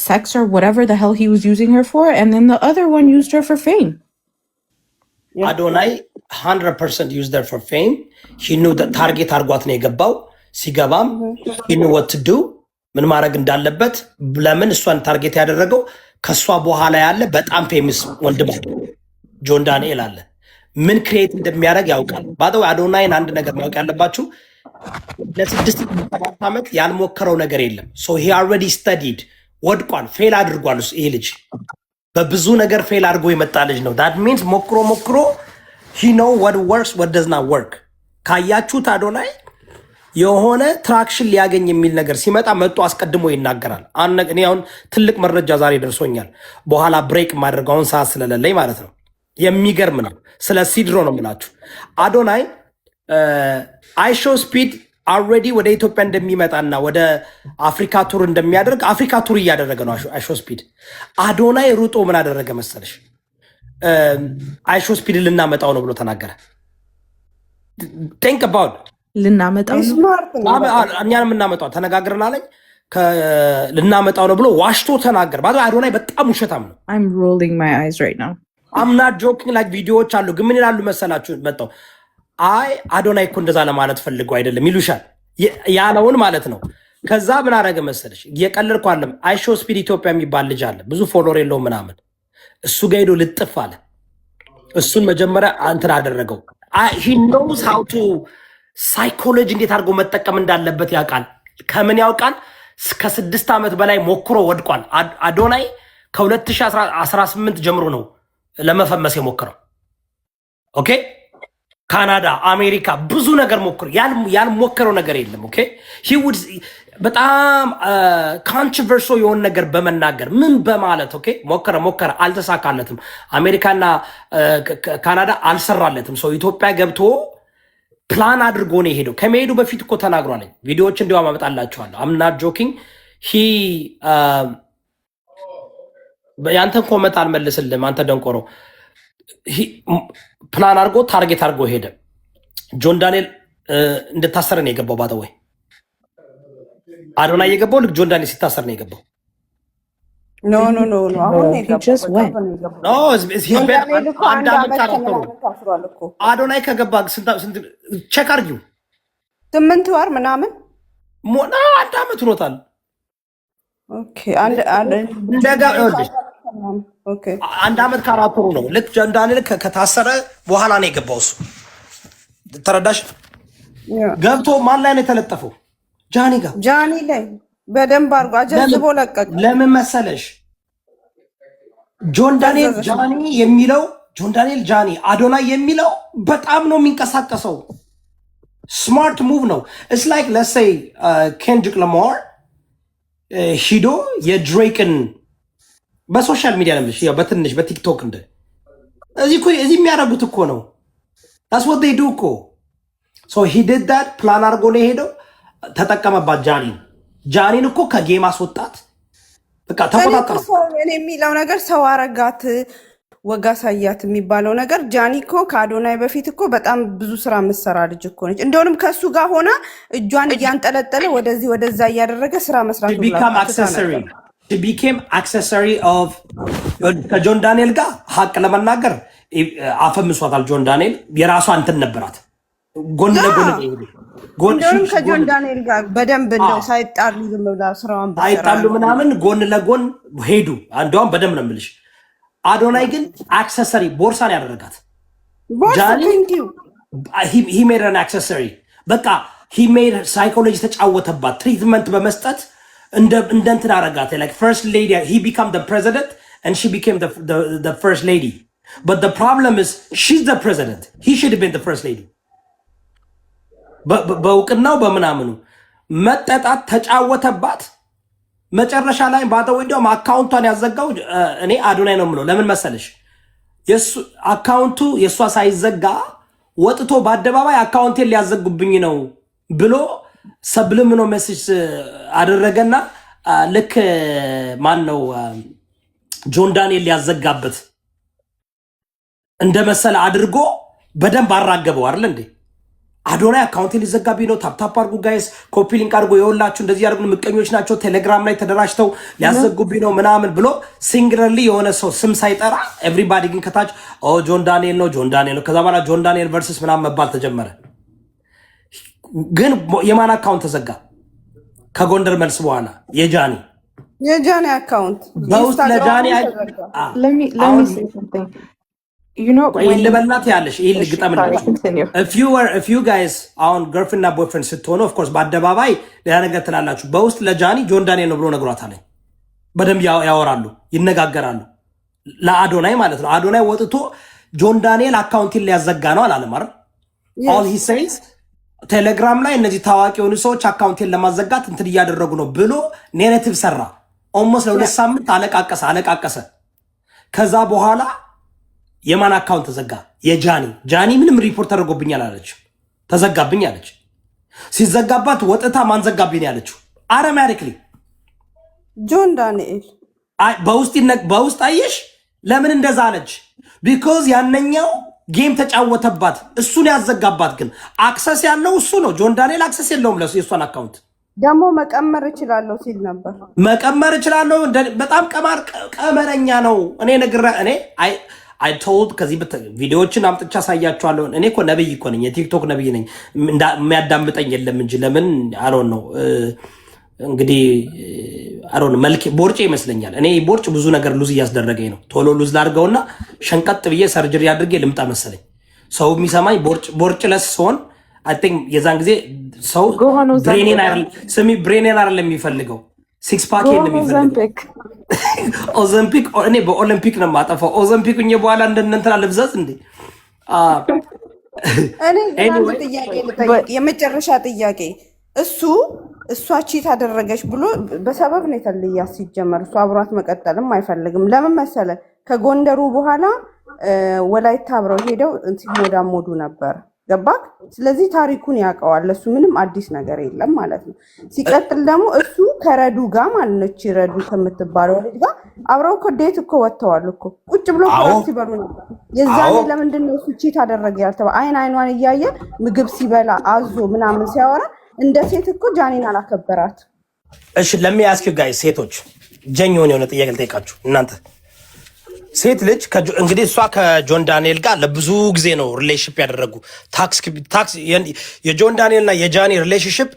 [SPEAKER 3] sex or whatever the hell he was using her for, and then the other one used her for fame.
[SPEAKER 1] Yeah. Adonai 100% used her for fame. He knew that target arጓት ነው የገባው ሲገባም he knew what to do ምን ማድረግ እንዳለበት ለምን እሷን ታርጌት ያደረገው ከሷ በኋላ ያለ በጣም ፌመስ ወንድም ጆን ዳንኤል አለ ምን ክሬት እንደሚያደርግ ያውቃል ባደው አዶናይን አንድ ነገር ማወቅ ያለባችሁ ለ6 ዓመት ያልሞከረው ነገር የለም so he already studied ወድቋል ፌል አድርጓል ይሄ ልጅ በብዙ ነገር ፌል አድርጎ የመጣ ልጅ ነው that means ሞክሮ he know what works what does not work ካያችሁት አዶናይ የሆነ ትራክሽን ሊያገኝ የሚል ነገር ሲመጣ መጥቶ አስቀድሞ ይናገራል እኔ አሁን ትልቅ መረጃ ዛሬ ደርሶኛል በኋላ ብሬክ ማድረጋውን ሰዓት ስለሌለኝ ማለት ነው የሚገርም ነው ስለ ሲድሮ ነው የምላችሁ አዶናይ አይሾ ስፒድ already ወደ ኢትዮጵያ እንደሚመጣና ወደ አፍሪካ ቱር እንደሚያደርግ አፍሪካ ቱር እያደረገ ነው አይሾ ስፒድ አዶናይ ሩጦ ምን አደረገ መሰለሽ አይሾ ስፒድ ልናመጣው ነው ብሎ ተናገረ think about
[SPEAKER 3] ልናመጣው ነው
[SPEAKER 1] እኛን የምናመጣው ተነጋግረን አለኝ ልናመጣው ነው ብሎ ዋሽቶ ተናገረ አዶናይ በጣም ውሸታም ነው
[SPEAKER 3] I'm rolling my eyes right now
[SPEAKER 1] I'm not joking like ቪዲዮዎች አሉ ግን ምን ይላሉ መሰላችሁ መጣው አይ አዶናይ እኮ እንደዛ ለማለት ፈልገው አይደለም ይሉሻል ያለውን ማለት ነው ከዛ ምን አደረገ መሰለሽ እየቀለድኩ አይደለም አይሾ ስፒድ ኢትዮጵያ የሚባል ልጅ አለ ብዙ ፎሎወር የለውም ምናምን እሱ ጋር ሄዶ ልጥፍ አለ እሱን መጀመሪያ አንተን አደረገው he knows how to ሳይኮሎጂ እንዴት አድርጎ መጠቀም እንዳለበት ያውቃል ከምን ያውቃል ከ6 ዓመት በላይ ሞክሮ ወድቋል አዶናይ ከ2018 ጀምሮ ነው ለመፈመስ የሞከረው ኦኬ ካናዳ አሜሪካ ብዙ ነገር ሞክሮ ያልሞከረው ነገር የለም ኦኬ he would በጣም controversial የሆነ ነገር በመናገር ምን በማለት ኦኬ ሞከረ አልተሳካለትም አሜሪካና ካናዳ አልሰራለትም ሰው ኢትዮጵያ ገብቶ ፕላን አድርጎ ነው የሄደው ከመሄዱ በፊት እኮ ተናግሯል ቪዲዮዎች እንዲያው ማመጣላችኋለሁ I'm not joking he ያንተን ኮመንት አልመልስልም አንተ ደንቆሮ ፕላን አድርጎ ታርጌት አድርጎ ሄደ ጆን ዳንኤል እንደታሰረ ነው የገባው ባተወይ አዶናይ የገባው ልክ ጆን ዳንኤል ሲታሰር ነው የገባው
[SPEAKER 8] ኖ አሁን ነው የገባው
[SPEAKER 1] ኖ አንድ አመት ካራተሩ አዶናይ ከገባ ስንት ቼክ አድርጊው
[SPEAKER 8] 8 ወር ምናምን
[SPEAKER 1] ሞና አንድ አመት ሆኖታል
[SPEAKER 8] ኦኬ
[SPEAKER 1] አንድ አመት ካራተሩ ነው ልክ ጆን ዳንኤል ከታሰረ በኋላ ነው የገባው እሱ ተረዳሽ ገብቶ ማን ላይ ነው የተለጠፈው ጃኒ ላይ
[SPEAKER 8] በደንብ አድርጎ አጀዝቦ ለቀቅ
[SPEAKER 1] ለምን መሰለሽ ጆን ዳንኤል ጃኒ አዶናይ የሚለው በጣም ነው የሚንቀሳቀሰው ስማርት ሙቭ ነው። ኢትስ ላይክ ሌትስ ሴይ ኬንድሪክ ለማር ሂዶ የድሬክን በሶሻል ሚዲያ ለምሽ ያው በትንሽ በቲክቶክ እንደ እዚህ የሚያደርጉት እኮ ነው። that's what they do እኮ so he did that ፕላን አድርጎ ነው የሄደው። ተጠቀመባት ጃኒን እኮ ከጌም አስወጣት። በቃ ተቆጣጣ።
[SPEAKER 8] እኔ የሚለው ነገር ሰው አረጋት ወጋ ሳያት የሚባለው ነገር ጃኒ እኮ ከአዶናይ በፊት እኮ በጣም ብዙ ስራ የምትሰራ ልጅ እኮ ነች። እንደውም ከሱ ጋር ሆና እጇን እያንጠለጠለ ወደዚህ ወደዛ እያደረገ ስራ መስራት
[SPEAKER 1] became accessory of ከጆን ዳንኤል ጋር ሀቅ ለመናገር አፈምሷታል። ጆን ዳንኤል የራሷ እንትን ነበራት ጎን ለጎን
[SPEAKER 8] እንደውም ከጆን ዳንኤል ጋር በደንብ እንደው ሳይጣሉ ዝም ብላ ስራዋን
[SPEAKER 1] ሳይጣሉ ምናምን ጎን ለጎን ሄዱ። እንደውም በደንብ ነው የምልሽ። አዶናይ ግን አክሰሰሪ ቦርሳን ያደረጋት ጃኒ he made an accessory በቃ he made psychology ተጫወተባት። ትሪትመንት በመስጠት እንደ እንትን አረጋት። like first lady he became the president and she became the first lady but the problem is she's the president he should have been the first lady በእውቅናው በምናምኑ መጠጣት ተጫወተባት። መጨረሻ ላይ ባታው እንደውም አካውንቷን ያዘጋው እኔ አዶናይ ነው የምለው። ለምን መሰለሽ የሱ አካውንቱ የሷ ሳይዘጋ ወጥቶ በአደባባይ አካውንቴን ሊያዘጉብኝ ነው ብሎ ሰብልምኖ ሜሴጅ አደረገና ልክ ማን ነው ጆን ዳንኤል ሊያዘጋበት እንደመሰለ አድርጎ በደንብ አራገበው አይደል እንዴ? አዶናይ አካውንቴ ሊዘጋብኝ ነው፣ ታፕታፕ አድርጉ ጋይስ፣ ኮፒ ሊንክ አድርጉ፣ የወላችሁ እንደዚህ ያደርጉ ምቀኞች ናቸው፣ ቴሌግራም ላይ ተደራጅተው ሊያዘጉብኝ ነው ምናምን ብሎ ሲንግለርሊ የሆነ ሰው ስም ሳይጠራ ኤቭሪባዲ ግን ከታች ጆን ዳንኤል ነው ጆን ዳንኤል ነው። ከዛ በኋላ ጆን ዳንኤል ቨርሰስ ምናምን መባል ተጀመረ። ግን የማን አካውንት ተዘጋ? ከጎንደር መልስ በኋላ የጃኒ አካውንት በውስጥ ለጃኒ ልበላት ያለሽ ይህ ልግጠም if you guys አሁን ገርፍና እና ቦይፍሬንድ ስትሆኑ ኦፍኮርስ በአደባባይ ሌላ ነገር ትላላችሁ። በውስጥ ለጃኒ ጆን ዳንኤል ነው ብሎ ነግሯታል። በደንብ ያወራሉ፣ ይነጋገራሉ። ለአዶናይ ማለት ነው። አዶናይ ወጥቶ ጆን ዳንኤል አካውንቲን ሊያዘጋ ነው አላለም አይደል? all he says ቴሌግራም ላይ እነዚህ ታዋቂ የሆኑ ሰዎች አካውንቴን ለማዘጋት እንትን እያደረጉ ነው ብሎ ኔሬቲቭ ሰራ። ኦልሞስት ለሁለት ሳምንት አለቃቀሰ። ከዛ በኋላ የማን አካውንት ተዘጋ? ጃኒ ምንም ሪፖርት ተደርጎብኛል አለችው። ተዘጋብኝ አለች። ሲዘጋባት ወጥታ ማን ዘጋብኝ ያለችው? አውቶማቲክሊ
[SPEAKER 8] ጆን ዳንኤል
[SPEAKER 1] በውስጥ አየሽ። ለምን እንደዛ አለች? ቢኮዝ ያነኛው ጌም ተጫወተባት። እሱን ያዘጋባት ግን አክሰስ ያለው እሱ ነው። ጆን ዳንኤል አክሰስ የለውም ለሱ የሷን አካውንት።
[SPEAKER 8] ደግሞ መቀመር እችላለሁ ሲል ነበር።
[SPEAKER 1] መቀመር እችላለሁ በጣም ቀመረኛ ነው። እኔ I told ከዚህ ቪዲዮዎችን አምጥቻ ሳያቸዋለሁ። እኔ እኮ ነብይ እኮ ነኝ፣ የቲክቶክ ነብይ ነኝ። የሚያዳምጠኝ የለም እንጂ ለምን አሮን ነው እንግዲህ አሮን መልክ ቦርጭ ይመስለኛል። እኔ ቦርጭ ብዙ ነገር ሉዝ እያስደረገኝ ነው። ቶሎ ሉዝ ላድርገውና ሸንቀጥ ብዬ ሰርጀሪ አድርጌ ልምጣ መሰለኝ። ሰው የሚሰማኝ ቦርጭ ለስ ሲሆን አይ ቲንክ የዛን ጊዜ ሰው ብሬኔን አይደለም የሚፈልገው ሲክስ ፓክ የሚፈልገው ኦዘምፒክ። እኔ በኦሎምፒክ ነው የማጠፋው። ኦዘምፒክ እኛ በኋላ እንደነንተና ልብዛዝ እንዴ?
[SPEAKER 8] የመጨረሻ ጥያቄ እሷ ቺት አደረገች ብሎ በሰበብ ነው የተለያ። ሲጀመር እሱ አብሯት መቀጠልም አይፈልግም። ለምን መሰለ? ከጎንደሩ በኋላ ወላይታ አብረው ሄደው ሲሞዳሞዱ ነበር። ገባክ? ስለዚህ ታሪኩን ያውቀዋል። እሱ ምንም አዲስ ነገር የለም ማለት ነው። ሲቀጥል ደግሞ እሱ ከረዱ ጋር ማለት ነው ረዱ ከምትባለው ልጅ ጋር አብረው እኮ ዴት እኮ ወጥተዋል እኮ ቁጭ ብሎ ሲበሉ ነበር። የዛኔ ለምንድን ነው እሱ ቺት አደረገ ያልተባለ? አይኗን እያየ ምግብ ሲበላ አዞ ምናምን ሲያወራ እንደ ሴት እኮ ጃኒን አላከበራት።
[SPEAKER 1] እሺ ለሚያስኪ ጋይ ሴቶች ጀኞን የሆነ ጥያቄ ልጠይቃችሁ እናንተ ሴት ልጅ እንግዲህ እሷ ከጆን ዳንኤል ጋር ለብዙ ጊዜ ነው ሪሌሽንሺፕ ያደረጉ። ታክስ የጆን ዳንኤል እና የጃኒ ሪሌሽንሺፕ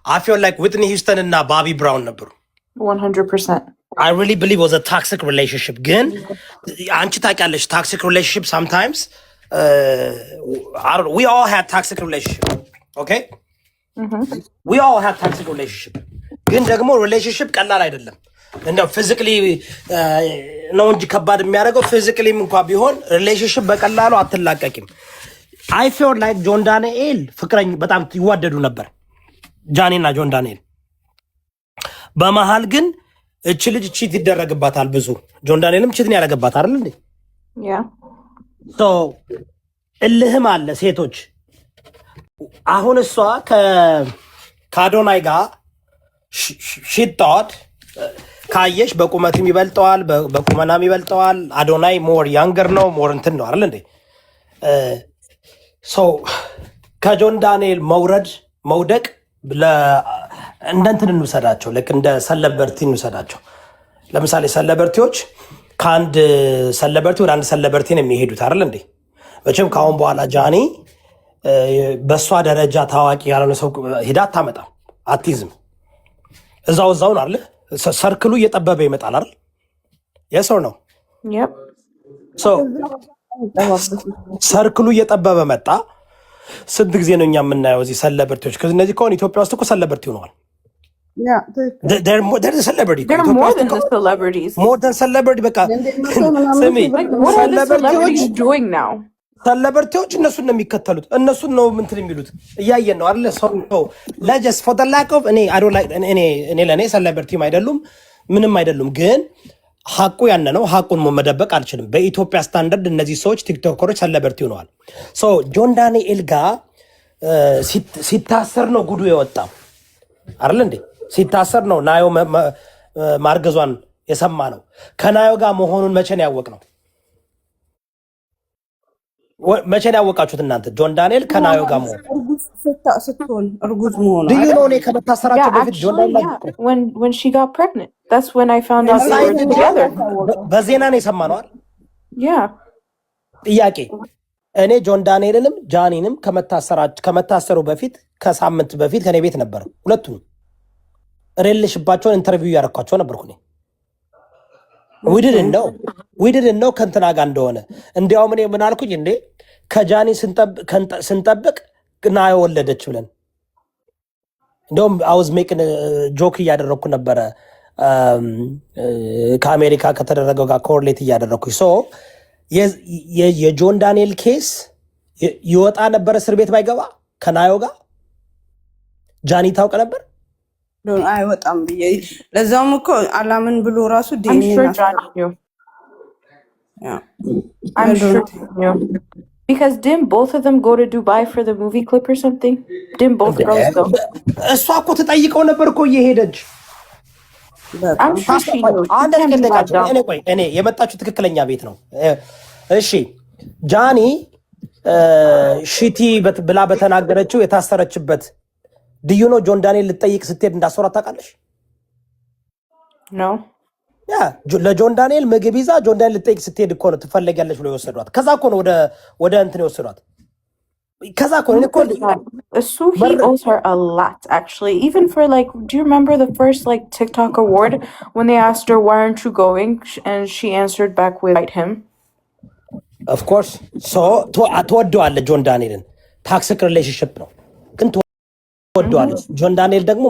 [SPEAKER 1] I feel like Whitney Houston እና ባቢ ብራውን ነበሩ።
[SPEAKER 3] 100%.
[SPEAKER 1] I really believe it was a toxic relationship. ግን አንቺ ታውቂያለሽ toxic relationship sometimes we all had toxic relationship. Okay? We all had toxic relationship. ግን ደግሞ ሪሌሽንሺፕ ቀላል አይደለም። እንደው ፊዚካሊ ነው እንጂ ከባድ የሚያደርገው ፊዚካሊም እንኳን ቢሆን ሪሌሽንሺፕ በቀላሉ አትላቀቂም። አይ ፌል ላይክ ጆን ዳንኤል ፍቅረኝ በጣም ይዋደዱ ነበር ጃኒና ጆን ዳንኤል። በመሃል ግን እቺ ልጅ ቺት ይደረግባታል ብዙ። ጆን ዳንኤልም ቺት ነው ያደረገባት አይደል እንዴ? ሶ እልህም አለ ሴቶች። አሁን እሷ ከአዶናይ ጋር ሽጣት ካየሽ በቁመትም ይበልጠዋል፣ በቁመናም ይበልጠዋል። አዶናይ ሞር ያንገር ነው ሞር እንትን ነው አይደል እንዴ? ሶ ከጆን ዳንኤል መውደቅ እንደ እንትን እንውሰዳቸው፣ ልክ እንደ ሰለበርቲ እንውሰዳቸው። ለምሳሌ ሰለበርቲዎች ከአንድ ሰለበርቲ ወደ አንድ ሰለበርቲ ነው የሚሄዱት አይደል እንዴ? መቼም ከአሁን በኋላ ጃኒ በእሷ ደረጃ ታዋቂ ያልሆነ ሰው ሂዳ አታመጣም፣ አትይዝም። እዛው ነው አይደል? ሰርክሉ እየጠበበ ይመጣል አይደል? የሰው ነው ሰርክሉ እየጠበበ መጣ። ስንት ጊዜ ነው እኛ የምናየው እዚህ ሰለበርቲዎች? እነዚህ ከሆነ ኢትዮጵያ ውስጥ እኮ ሰለበርቲ ሆነዋል። ሰለበርቲዎች እነሱን ነው የሚከተሉት፣ እነሱን ነው ምንትን የሚሉት። እያየን ነው አይደለ? ለጀስ ፎር ዘ ላክ ኦፍ እኔ ለእኔ ሰለበርቲም አይደሉም ምንም አይደሉም፣ ግን ሀቁ ያነ ነው። ሀቁን መደበቅ አልችልም። በኢትዮጵያ ስታንዳርድ እነዚህ ሰዎች ቲክቶከሮች ሰለበርቲ ሆነዋል። ጆን ዳንኤል ጋር ሲታሰር ነው ጉዱ የወጣው አይደል እንዴ? ሲታሰር ነው ናዮ ማርገዟን የሰማ ነው። ከናዮ ጋር መሆኑን መቼ ነው ያወቅ ነው? መቼ ነው ያወቃችሁት እናንተ? ጆን ዳንኤል ከናዮ ጋር መሆኑ
[SPEAKER 8] ስትሆን እርጉዝ መሆኑ
[SPEAKER 1] ልዩ ነው። እኔ ከመታሰራቸው በፊት ጆን ዳንኤል
[SPEAKER 3] when she got pregnant, that's when I found out they were together.
[SPEAKER 1] በዜና ነው የሰማነው አይደል? ጥያቄ እኔ ጆን ዳንኤልንም ጃኒንም ከመታሰሩ በፊት ከሳምንት በፊት ከኔ ቤት ነበር። ሁለቱንም ሪሌሽንባቸውን ኢንተርቪው ያደረኳቸው ነበርኩ እኔ። ዊድድን ነው ከእንትና ጋር እንደሆነ። እንዲያውም እኔ ምን አልኩኝ እንዴ ከጃኒ ስንጠብቅ ናዮ ወለደች ብለን። እንዲያውም አውዝ ሜክን ጆክ እያደረግኩ ነበረ ከአሜሪካ ከተደረገው ጋር ኮርሌት እያደረግኩኝ። የጆን ዳንኤል ኬስ ይወጣ ነበር እስር ቤት ባይገባ ከናዮ ጋር ጃኒ ታውቅ ነበር
[SPEAKER 8] አይወጣም ብዬ። ለዛውም እኮ አላምን ብሎ ራሱ
[SPEAKER 3] because didn't both of them go to Dubai for the movie clip or something? Didn't both girls go?
[SPEAKER 1] እሷ እኮ ተጠይቀው ነበር እኮ እየሄደች
[SPEAKER 3] I'm sure she knows.
[SPEAKER 1] እኔ የመጣችሁ ትክክለኛ ቤት ነው። እሺ ጃኒ ሺቲ ብላ በተናገረችው የታሰረችበት ድዩ ነው። ጆን ዳንኤል ልጠይቅ ስትሄድ እንዳሰራት ታውቃለሽ?
[SPEAKER 3] ነው
[SPEAKER 1] ለጆን ዳንኤል ምግብ ይዛ ጆን ዳንኤል ልጠይቅ ስትሄድ እኮ ነው ትፈለጊያለሽ ብሎ የወሰዷት። ከዛ እኮ ነው ወደ እንትን የወሰዷት። ከዛ እኮ ነው
[SPEAKER 3] he owes her a lot actually, even for like, do you remember the first like TikTok award when they asked her why aren't you going and she answered back with him?
[SPEAKER 1] Of course. So ትወደዋለህ ጆን ዳንኤልን። ታክሲክ ሪሌሽንሽፕ ነው ግን ትወደዋለህ። ጆን ዳንኤል ደግሞ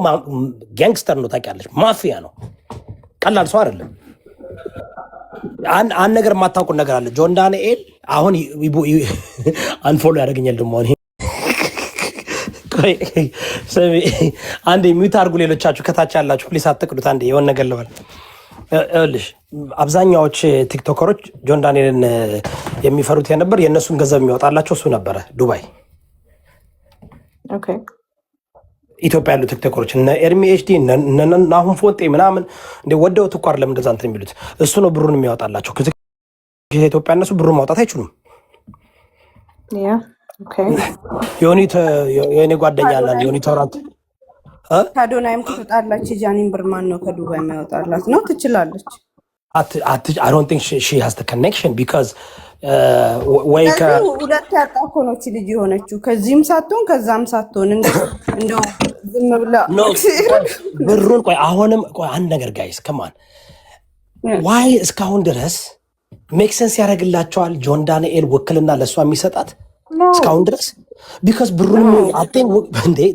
[SPEAKER 1] ጋንግስተር ነው ታውቂያለሽ፣ ማፊያ ነው፣ ቀላል ሰው አይደለም። አንድ ነገር የማታውቁት ነገር አለ። ጆን ዳንኤል አሁን አንፎሎ ያደርገኛል ደግሞ አንዴ ሚውት አድርጉ። ሌሎቻችሁ ከታች ያላችሁ ፕሊስ አትቅዱት። አንዴ የሆነ ነገር ልበል። ይኸውልሽ አብዛኛዎች ቲክቶከሮች ጆን ዳንኤልን የሚፈሩት የነበር የእነሱን ገንዘብ የሚያወጣላቸው እሱ ነበረ ዱባይ። ኢትዮጵያ ያሉ ቲክቶከሮች እነ ኤርሚ ኤችዲ እነ ናሁን ፎንጤ ምናምን እንደ ወደውት እኮ አይደለም እንደዛ እንትን የሚሉት እሱ ነው ብሩን የሚያወጣላቸው። ኢትዮጵያ እነሱ ብሩን ማውጣት አይችሉም። የሆነ ጓደኛ አለ የሆነ ተወራት
[SPEAKER 8] ከአዶናይም ትወጣላች። ጃኒን ብርማን ነው ከዱባይ የሚያወጣላት ነው። ትችላለች።
[SPEAKER 1] I don't think she has the connection because
[SPEAKER 8] ሁለት ያጣ እኮ ነው እቺ ልጅ የሆነችው። ከዚህም ሳትሆን ከዛም ሳትሆን እንደው ዝም ብላ
[SPEAKER 1] ብሩን አሁንም አንድ ነገር ጋይስ ከማን ዋይ እስካሁን ድረስ ሜክ ሴንስ ያደርግላቸዋል ጆን ዳንኤል ውክልና ለእሷ የሚሰጣት እስካሁን ድረስ because ብሩን I think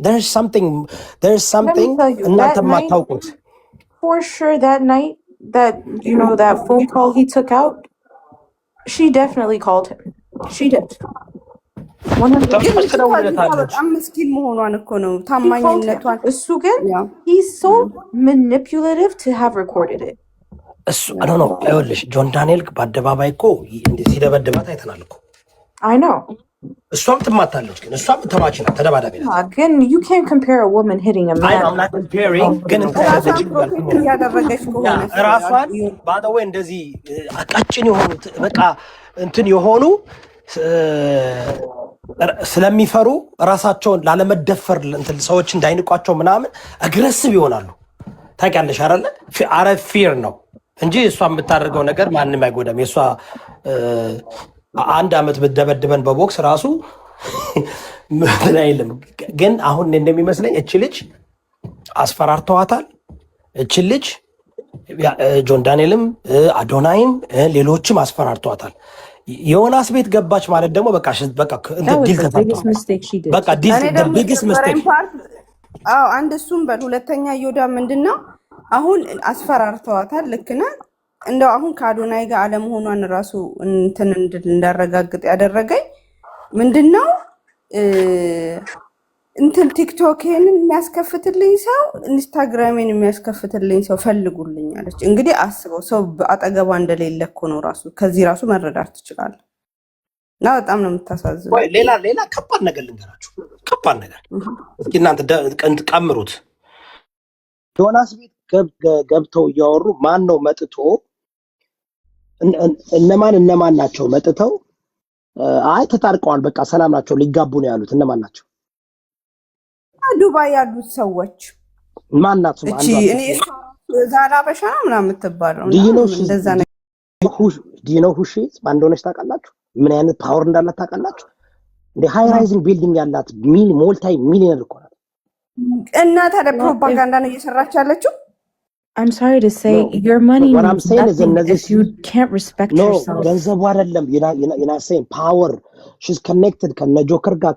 [SPEAKER 1] there's something እናንተ የማታውቁት
[SPEAKER 3] for sure that night that that phone call he took out, she definitely called him. She did.
[SPEAKER 8] በጣም ምስኪን መሆኗን እኮ ነው ታማኝነቷን
[SPEAKER 3] እሱ ግን he's so manipulative to have recorded it
[SPEAKER 1] እሱ ነው አይወልሽ ጆን ዳንኤል በአደባባይ እኮ ሲደበድባት አይተናል እኮ
[SPEAKER 3] I know
[SPEAKER 1] እሷም ትማታለች ግን እሷም ተማች ናት ተደባዳቢ ናት
[SPEAKER 3] ግን you can't compare a woman hitting a man
[SPEAKER 1] I'm not comparing ግን
[SPEAKER 8] ያደረገች ከሆነ
[SPEAKER 1] ራሷን by the way እንደዚህ አቃጭን የሆኑ በቃ እንትን የሆኑ ስለሚፈሩ ራሳቸውን ላለመደፈር እንትን ሰዎች እንዳይንቋቸው ምናምን አግሬሲቭ ይሆናሉ ታውቂያለሽ አይደል አረ ፊር ነው እንጂ እሷ የምታደርገው ነገር ማንንም አይጎዳም የሷ አንድ አመት በደበደበን በቦክስ ራሱ ምን አይልም ግን አሁን እንደሚመስለኝ እቺ ልጅ አስፈራርተዋታል እቺ ልጅ ጆን ዳንኤልም አዶናይም ሌሎችም አስፈራርተዋታል ዮናስ ቤት ገባች ማለት ደግሞ በቃ እንትን ዲል ተፈጥቷል በቃ ዲል ቢግስት ሚስቴክ
[SPEAKER 8] አንድ እሱም ሁለተኛ ይወዳ ምንድነው አሁን አስፈራርተዋታል ልክ ነህ እንደው አሁን ከአዶናይ ጋር አለመሆኗን ራሱ እንትን እንዳረጋግጥ ያደረገኝ ምንድነው እንትን ቲክቶክን የሚያስከፍትልኝ ሰው ኢንስታግራምን የሚያስከፍትልኝ ሰው ፈልጉልኝ አለች እንግዲህ አስበው ሰው አጠገቧ እንደሌለ እኮ ነው ራሱ ከዚህ ራሱ መረዳት ትችላለህ እና በጣም ነው የምታሳዝነው
[SPEAKER 1] ወይ ሌላ ከባድ ነገር ልንገራችሁ ከባድ ነገር እስኪ እናንተ ቀምሩት ዮናስ ቤት ገብተው እያወሩ ማን ነው መጥቶ እነማን ናቸው መጥተው አይ ተጣርቀዋል በቃ ሰላም ናቸው ሊጋቡ ነው ያሉት እነማን ናቸው
[SPEAKER 8] ዱባይ ያሉት ሰዎች
[SPEAKER 1] ማን ናቸው
[SPEAKER 8] እቺ እኔ ዛላ በሻና ምናምን የምትባለው እንደዛ ነው
[SPEAKER 1] ዲኖ ሁሺ ማን እንደሆነች ታውቃላችሁ ምን አይነት ፓወር እንዳላት ታውቃላችሁ እንደ ሃይ ራይዚንግ ቢልዲንግ ያላት ሞልታይ ሚሊዮነር እኮ ናት
[SPEAKER 8] እና ታዲያ ፕሮፓጋንዳ ነው እየሰራች ያለችው
[SPEAKER 3] I'm sorry to say your money
[SPEAKER 1] what I'm saying is
[SPEAKER 3] if you can't respect yourself
[SPEAKER 1] ገንዘቡ አይደለም you're not saying power she's connected ከነጆከር ጋር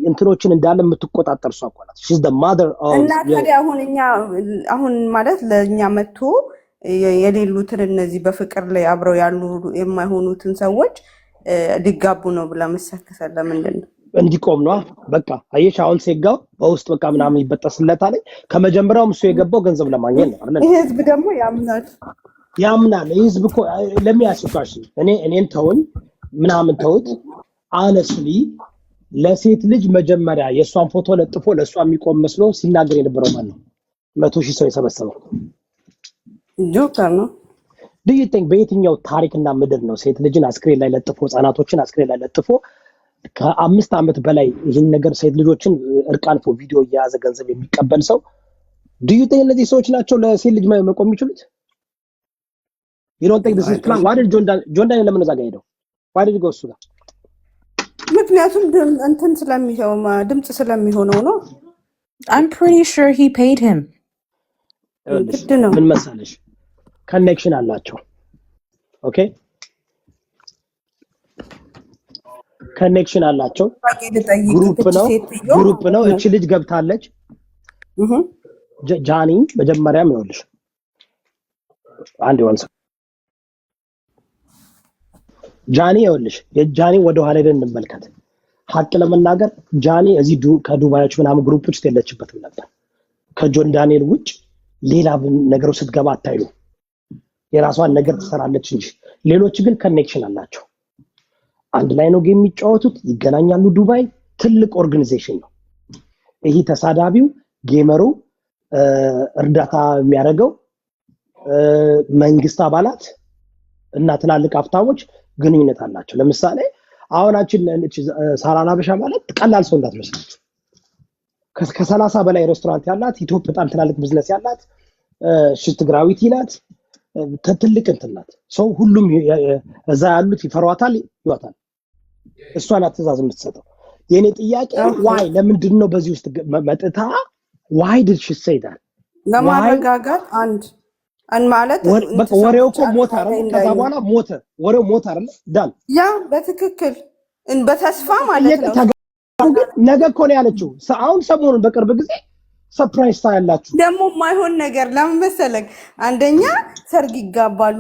[SPEAKER 1] እንትኖችን እንዳለ የምትቆጣጠር ሰው እኮ ናት she's the mother of
[SPEAKER 8] እና ታዲያ አሁን ማለት ለኛ መጥቶ የሌሉትን እነዚህ በፍቅር ላይ አብረው ያሉ የማይሆኑትን ሰዎች ሊጋቡ ነው ብላ መሰከሰለ ምንድነው
[SPEAKER 1] እንዲቆም ነው በቃ አየሽ አሁን ሲጋው በውስጥ በቃ ምናምን ይበጠስለታል ከመጀመሪያውም እሱ የገባው ገንዘብ ለማግኘት ነው አይደል
[SPEAKER 8] ህዝብ ደግሞ ያምናል
[SPEAKER 1] ህዝብ እኮ ለሚያስፋሽ እኔን ተውኝ ምናምን ተውት honestly ለሴት ልጅ መጀመሪያ የሷን ፎቶ ለጥፎ ለሷ የሚቆም መስሎ ሲናገር የነበረው ማን ነው 100,000 ሰው የሰበሰበው
[SPEAKER 8] ጆከር ነው
[SPEAKER 1] do you think በየትኛው ታሪክና ምድር ነው ሴት ልጅን አስክሬን ላይ ለጥፎ ህፃናቶችን አስክሬን ላይ ለጥፎ ከ5 አመት በላይ ይሄን ነገር ሴት ልጆችን እርቃን ቪዲዮ ያያዘ ገንዘብ የሚቀበል ሰው do you think እነዚህ ሰዎች ናቸው ለሴት ልጅ መቆም የሚችሉት you don't think this is plan why did John Daniel ለምን እዛ ጋር ሄደው why did he go እሱ ጋር
[SPEAKER 8] ምክንያቱም እንትን ስለሚሆነው ድምጽ ስለሚሆነው ነው
[SPEAKER 3] I'm pretty sure he paid him
[SPEAKER 1] ምን መሰለሽ ኮኔክሽን አላቸው ኦኬ ኮኔክሽን አላቸው ግሩፕ ነው እቺ ልጅ ገብታለች ጃኒ መጀመሪያም ይወልሽ አንድ ወንስ ጃኒ ይወልሽ የጃኒ ወደ ኋላ ሄደን እንመልከት ሐቅ ለመናገር ጃኒ እዚህ ከዱባዮች ምናምን ግሩፕ ውስጥ የለችበትም ነበር ከጆን ዳንኤል ውጭ ሌላ ነገር ስትገባ አታዩ የራሷን ነገር ትሰራለች እንጂ ሌሎች ግን ኮኔክሽን አላቸው አንድ ላይ ነው ጌም የሚጫወቱት ይገናኛሉ ዱባይ ትልቅ ኦርጋናይዜሽን ነው ይሄ ተሳዳቢው ጌመሩ እርዳታ የሚያደርገው መንግስት አባላት እና ትላልቅ ሀብታሞች ግንኙነት አላቸው ለምሳሌ አሁናችን ሳራና በሻ ማለት ቀላል ሰው እንዳትመስላችሁ ከ30 በላይ ሬስቶራንት ያላት ኢትዮጵያ በጣም ትላልቅ ቢዝነስ ያላት ሽትግራዊት ይናት ትልቅ እንትናት ሰው ሁሉም እዛ ያሉት ይፈሯታል ይዋታል እሷ ናት ትእዛዝ የምትሰጠው የኔ ጥያቄ why ለምንድን ነው በዚህ ውስጥ መጥታ why did she say that
[SPEAKER 8] ለማረጋጋት አንድ ማለት
[SPEAKER 1] ወሬው እኮ ሞት አይደል ከዛ በኋላ ወሬው ሞት አይደል ዳን
[SPEAKER 8] ያ በትክክል በተስፋ ማለት ነው
[SPEAKER 1] ነገ እኮ ነው ያለችው አሁን ሰሞኑን በቅርብ ጊዜ ሰርፕራይዝ ታያላችሁ
[SPEAKER 8] ደግሞ ማይሆን ነገር ለምን መሰለክ አንደኛ ሰርግ ይጋባሉ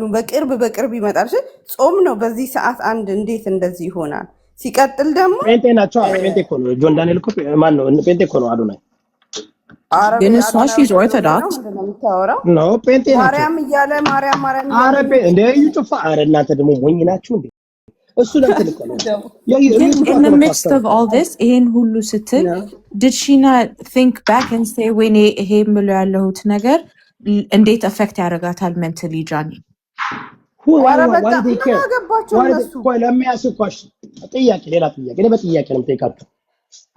[SPEAKER 8] በቅርብ ይመጣል ጾም ነው በዚህ ሰዓት አንድ እንዴት እንደዚህ ይሆናል ሲቀጥል ደግሞ
[SPEAKER 1] ጴንጤ ናቸው። ጴንጤ እኮ ነው ጆን ዳንኤል እኮ ማን ነው? ጴንጤ እኮ ነው አዶናይ።
[SPEAKER 3] ግን እሷ she's orthodox
[SPEAKER 1] ነው ጴንጤ ናቸው።
[SPEAKER 8] ማርያም እያለ ማርያም
[SPEAKER 1] አረ እንደ ጩፋ አረ እናንተ ደግሞ ሞኝ ናችሁ እንዴ? እሱ ለምን እኮ ነው
[SPEAKER 3] in the midst of all this ይሄን ሁሉ ስትል did she not think back and say when ይሄ ምሎ ያለሁት ነገር እንዴት affect ያደርጋታል mentally ጃኒ?
[SPEAKER 1] ጥያቄ ሌላ ጥያቄ እኔ በጥያቄ ነው የምጠይቃችሁ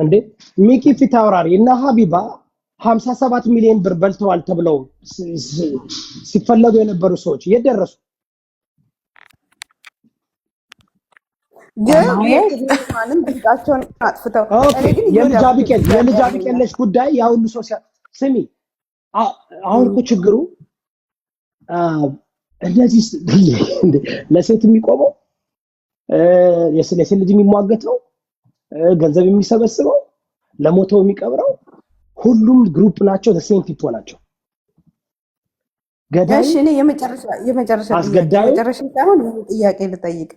[SPEAKER 1] እንዴ ሚኪ ፊት አውራሪ እና ሀቢባ 57 ሚሊዮን ብር በልተዋል ተብለው ሲፈለጉ የነበሩ ሰዎች የደረሱ
[SPEAKER 8] ማንም ድጋቸውን አጥፍተው
[SPEAKER 1] የልጅ አቢቄለሽ ጉዳይ ያ ሁሉ ሰው ስሚ አሁን እኮ ችግሩ እንደዚህ ለሴት የሚቆመው የሴት ልጅ የሚሟገተው ገንዘብ የሚሰበስበው ለሞተው የሚቀብረው ሁሉም ግሩፕ ናቸው the same people ናቸው ገዳይ
[SPEAKER 8] እሺ እኔ የመጨረሻ ሳይሆን ጥያቄ ልጠይቅ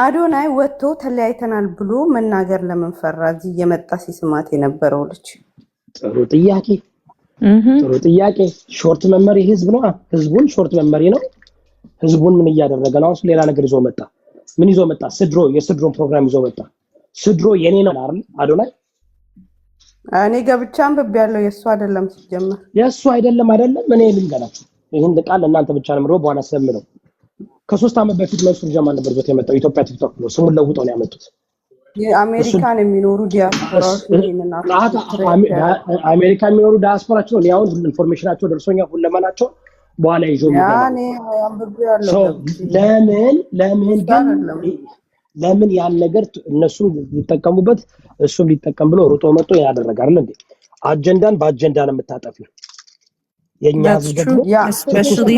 [SPEAKER 8] አዶናይ ወጥቶ ተለያይተናል ብሎ መናገር ለምን ፈራ እዚህ እየመጣ ሲስማት የነበረው ልጅ
[SPEAKER 1] ጥሩ ጥያቄ ሾርት መመሪ ህዝብ ነው ህዝቡን ሾርት መመሪ ነው ህዝቡን ምን እያደረገ ነው አሁን ሌላ ነገር ይዞ መጣ ምን ይዞ መጣ የስድሮን ፕሮግራም ይዞ መጣ ስድሮ የኔ ነው አይደል አዶናይ
[SPEAKER 8] እኔ ገብቻም በቢያለው የሱ አይደለም ሲጀመር
[SPEAKER 1] የሱ አይደለም እኔ ልንገራችሁ ይሄን ቃል እናንተ ብቻ ነው ምሮ በኋላ ስለምለው ከ3 አመት በፊት መንሱር ጀማል ነበር ዞት የመጣው ኢትዮጵያ ቲክቶክ ነው ስሙን ለውጠው ነው ያመጡት
[SPEAKER 8] የአሜሪካን የሚኖሩ ዲያስፖራዎች
[SPEAKER 1] አሜሪካን የሚኖሩ ዲያስፖራዎች ነው ያው ኢንፎርሜሽናቸው ደርሶኛል ሁለማናቸው በኋላ ይዞ
[SPEAKER 8] ያኔ አንብቤያለሁ
[SPEAKER 1] ለምን ያን ነገር እነሱም ሊጠቀሙበት እሱም ሊጠቀም ብሎ ሩጦ መጥቶ ያደረገ አይደል እንዴ አጀንዳን በአጀንዳ ነው የምታጠፊው የኛ ደግሞ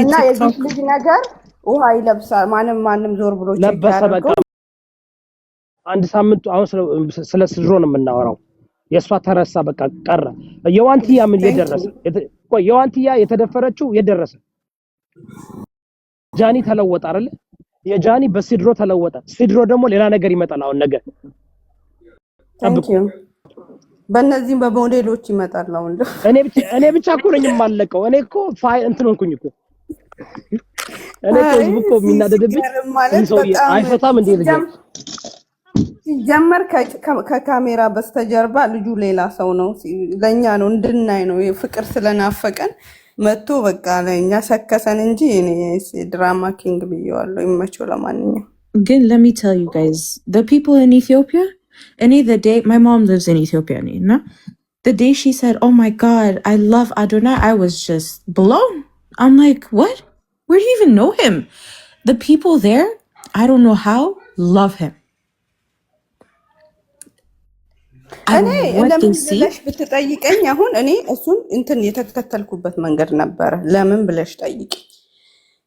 [SPEAKER 8] እና የዚህ ልጅ ነገር ውሃ ይለብሳል ማንም ዞር ብሎ
[SPEAKER 1] ለበሰ በቃ አንድ ሳምንት አሁን ስለ ስድሮ ነው የምናወራው የሷ ተረሳ በቃ ቀረ የዋንቲያ ምን የደረሰ የዋንቲያ የተደፈረችው የደረሰ ጃኒ ተለወጠ አይደል የጃኒ በሲድሮ ተለወጠ ሲድሮ ደግሞ ሌላ ነገር ይመጣል አሁን ነገር
[SPEAKER 8] በእነዚህም በሞዴሎች ይመጣል አሁን
[SPEAKER 1] እኔ ብቻ እኮ ነኝ የማለቀው እኔ እኮ እንትን ሆንኩኝ እኮ እኔ እኮ የሚናደድብኝ ሰው አይፈታም እንዴ ልጅ
[SPEAKER 8] ጀመር ከካሜራ በስተጀርባ ልጁ ሌላ ሰው ነው ለኛ ነው እንድናይ ነው ፍቅር ስለናፈቀን መጥቶ በቃ ለኛ ሰከሰን እንጂ እኔ ድራማ ኪንግ ብየዋለሁ ይመቸው ለማንኛውም
[SPEAKER 3] ግን let me tell you guys the people in Ethiopia the day my mom lives in Ethiopia the day she said oh my god I love Adonai I was just blown I'm like what where do you even know him the people there I don't know how love him
[SPEAKER 8] እኔ ለምንድነሽ ብትጠይቀኝ አሁን እኔ እሱን እንትን የተከተልኩበት መንገድ ነበር ለምን ብለሽ ጠይቂ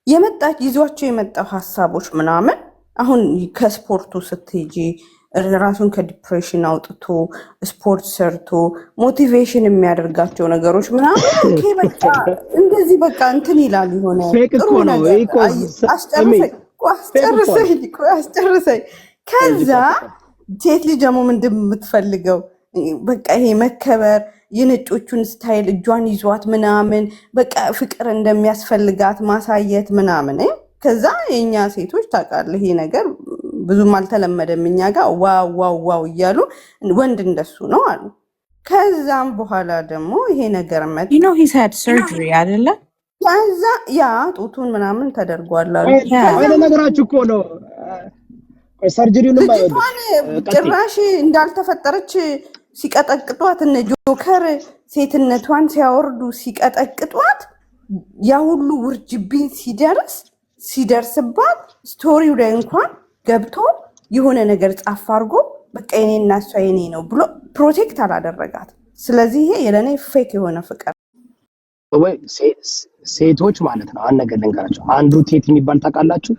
[SPEAKER 8] የመጣች ይዟቸው የመጣው ሐሳቦች ምናምን አሁን ከስፖርቱ ስትሄጂ ራሱን ከዲፕሬሽን አውጥቶ ስፖርት ሰርቶ ሞቲቬሽን የሚያደርጋቸው ነገሮች ምናምን ኦኬ በቃ እንደዚህ በቃ እንትን ይላል ይሆነ ጥሩ ነገር አስጨርሰኝ ከዛ ሴት ልጅ ደግሞ ምንድን የምትፈልገው በቃ ይሄ መከበር የነጮቹን ስታይል እጇን ይዟት ምናምን በቃ ፍቅር እንደሚያስፈልጋት ማሳየት ምናምን ከዛ የኛ ሴቶች ታውቃለህ ይሄ ነገር ብዙም አልተለመደም እኛ ጋር ዋው እያሉ ወንድ እንደሱ ነው አሉ ከዛም በኋላ ደግሞ ይሄ ነገር መጥ
[SPEAKER 3] you know he's had surgery አይደለ
[SPEAKER 8] ከዛ ያ ጡቱን ምናምን ተደርጓል አሉ
[SPEAKER 1] አይደለ ነገራችሁ እኮ ነው ሰርጀሪውንም
[SPEAKER 8] ጭራሽ እንዳልተፈጠረች ሲቀጠቅጧት እነ ጆከር ሴትነቷን ሲያወርዱ ሲቀጠቅጧት ያ ሁሉ ውርጅብኝ ሲደርስባት ስቶሪው ላይ እንኳን ገብቶ የሆነ ነገር ጻፍ አድርጎ በቃ የኔና እሷ የኔ ነው ብሎ ፕሮቴክት አላደረጋት ስለዚህ ይሄ የለኔ ፌክ የሆነ ፍቅር
[SPEAKER 1] ወይ ሴቶች ማለት ነው አንድ ነገር ልንገራችሁ አንዱ ቴት የሚባል ታውቃላችሁ